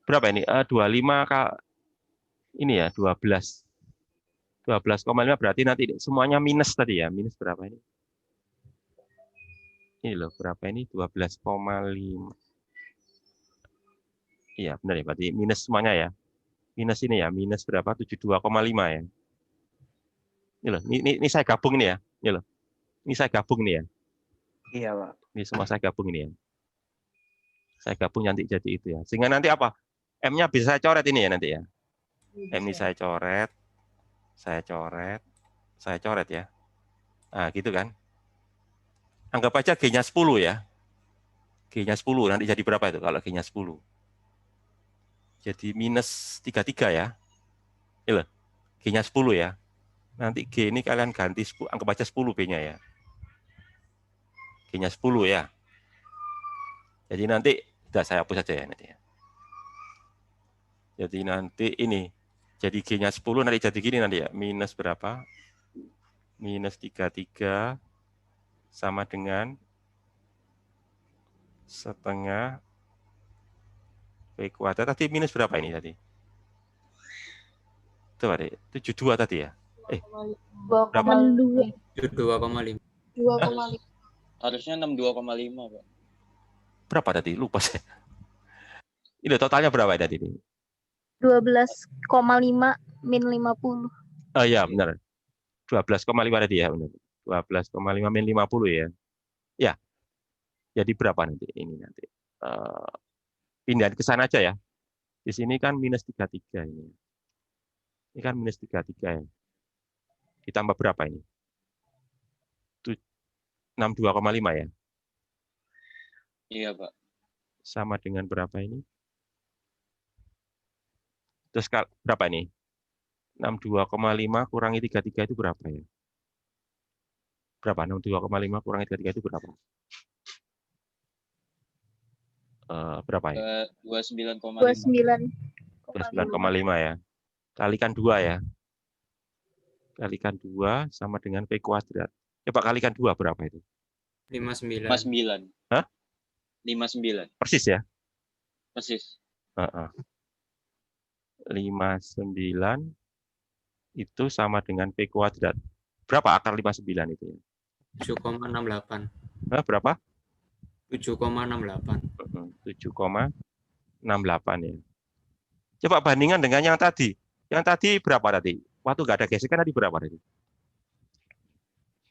Speaker 1: berapa ini? 25 ini ya, 12. 12,5 berarti nanti semuanya minus tadi ya. Minus berapa ini? Ini loh, berapa ini? 12,5. Iya, benar ya, berarti minus semuanya ya. Minus ini ya, minus berapa? 72,5 ya. Ini loh, ini saya gabung ini ya. Ini loh. Ini saya gabung ini ya.
Speaker 7: Iya, Pak.
Speaker 1: Ini semua saya gabung ini ya. Saya gabung nanti jadi itu ya. Sehingga nanti apa? M-nya bisa saya coret ini ya nanti ya. M ini saya coret ya. Nah, gitu kan. Anggap aja G-nya 10 ya. G-nya 10, nanti jadi berapa itu kalau G-nya 10? Jadi minus 33 ya. Ini loh, G-nya 10 ya. Nanti G ini kalian ganti, anggap aja 10 B-nya ya. G-nya 10 ya. Jadi nanti, udah saya hapus saja ya nanti ya. Jadi nanti ini, jadi G-nya 10 nanti jadi gini nanti ya. Minus berapa? Minus 33 sama dengan setengah V kuadrat. Tadi minus berapa ini tadi? Itu tadi, 72 tadi ya?
Speaker 4: 2,2.
Speaker 2: 2,5.
Speaker 4: 2,5.
Speaker 7: Harusnya 62,5, Pak.
Speaker 1: Berapa tadi? Lupa saya. Ini totalnya berapa tadi ini?
Speaker 6: 12,5 min 50.
Speaker 1: Oh iya, benar. 12,5 tadi ya, benar. 12,5 min 50 ya. Ya. Jadi berapa nanti ini nanti? Pindahin ke sana aja ya. Di sini kan minus 33 ini. Ini kan minus 33 ya. Ditambah berapa ini? 62,5 ya.
Speaker 7: Iya, Pak.
Speaker 1: Sama dengan berapa ini? Terus berapa ini? 62,5 kurangi 33 itu berapa ya? Berapa? 62,5 kurangi 33 itu berapa? Berapa ya?
Speaker 7: 29,5.
Speaker 1: 29,5 ya. Kalikan 2 ya. Kalikan 2 sama dengan P kuadrat. Coba kalikan 2 berapa itu?
Speaker 2: 59.
Speaker 7: 59.
Speaker 1: Hah?
Speaker 7: 59.
Speaker 1: Persis ya?
Speaker 7: Persis.
Speaker 1: 59 itu sama dengan P kuadrat. Berapa akar 59 itu?
Speaker 2: 7,68.
Speaker 1: Berapa?
Speaker 2: 7,68.
Speaker 1: 7,68 ya. Coba bandingkan dengan yang tadi. Yang tadi berapa tadi? Waktu nggak ada gesekan tadi berapa tadi?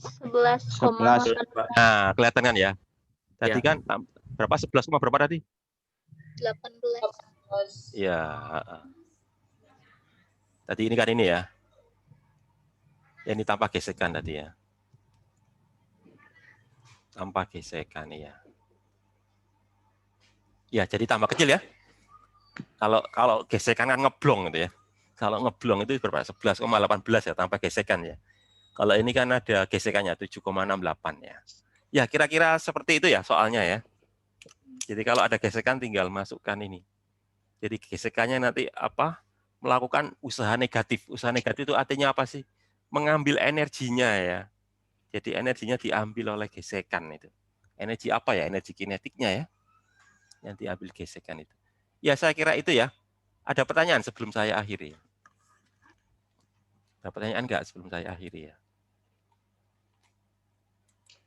Speaker 6: 11,8.
Speaker 1: Nah, kelihatan kan ya? Tadi kan berapa? 11, berapa tadi?
Speaker 6: 18.
Speaker 1: Ya. Tadi ini kan ini ya. Ini tanpa gesekan tadi ya. Tanpa gesekan ya. Ya, jadi tambah kecil ya. Kalau gesekan kan ngeblong gitu ya. Kalau ngeblong itu berapa? 11,18 ya tanpa gesekan ya. Kalau ini kan ada gesekannya 7,68 ya. Ya, kira-kira seperti itu ya soalnya ya. Jadi kalau ada gesekan tinggal masukkan ini. Jadi gesekannya nanti apa? Melakukan usaha negatif. Usaha negatif itu artinya apa sih? Mengambil energinya ya. Jadi energinya diambil oleh gesekan itu. Energi apa ya? Energi kinetiknya ya. Yang diambil gesekan itu. Ya, saya kira itu ya. Ada pertanyaan sebelum saya akhiri? Ada pertanyaan enggak sebelum saya akhiri ya?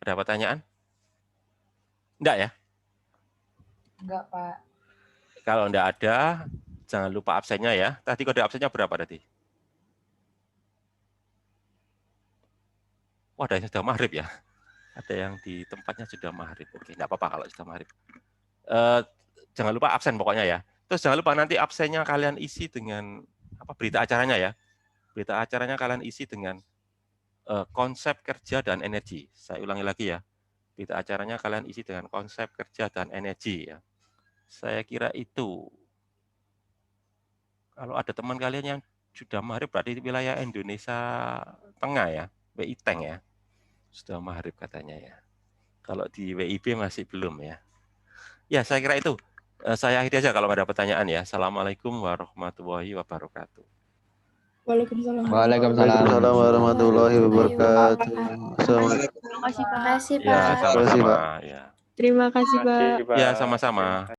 Speaker 1: Ada pertanyaan? Enggak ya?
Speaker 4: Enggak, Pak.
Speaker 1: Kalau enggak ada, jangan lupa absennya ya. Tadi kode absennya berapa tadi? Wah, ada yang sudah maghrib ya. Ada yang di tempatnya sudah maghrib. Oke, enggak apa-apa kalau sudah maghrib. Jangan lupa absen pokoknya ya. Terus jangan lupa nanti absennya kalian isi dengan berita acaranya ya. Berita acaranya kalian isi dengan konsep kerja dan energi. Saya ulangi lagi ya. Berita acaranya kalian isi dengan konsep kerja dan energi ya. Saya kira itu. Kalau ada teman kalian yang sudah maghrib berarti di wilayah Indonesia Tengah ya, WI Tank ya. Sudah maghrib katanya ya. Kalau di WIB masih belum ya. Ya, saya kira itu. Saya akhiri aja kalau ada pertanyaan ya. Assalamualaikum warahmatullahi wabarakatuh.
Speaker 6: Waalaikumsalam.
Speaker 3: Waalaikumsalam
Speaker 8: warahmatullahi wabarakatuh.
Speaker 6: Terima kasih, Pak.
Speaker 1: Ya, sama-sama ya.
Speaker 6: Terima kasih, Pak.
Speaker 1: Ya, sama-sama.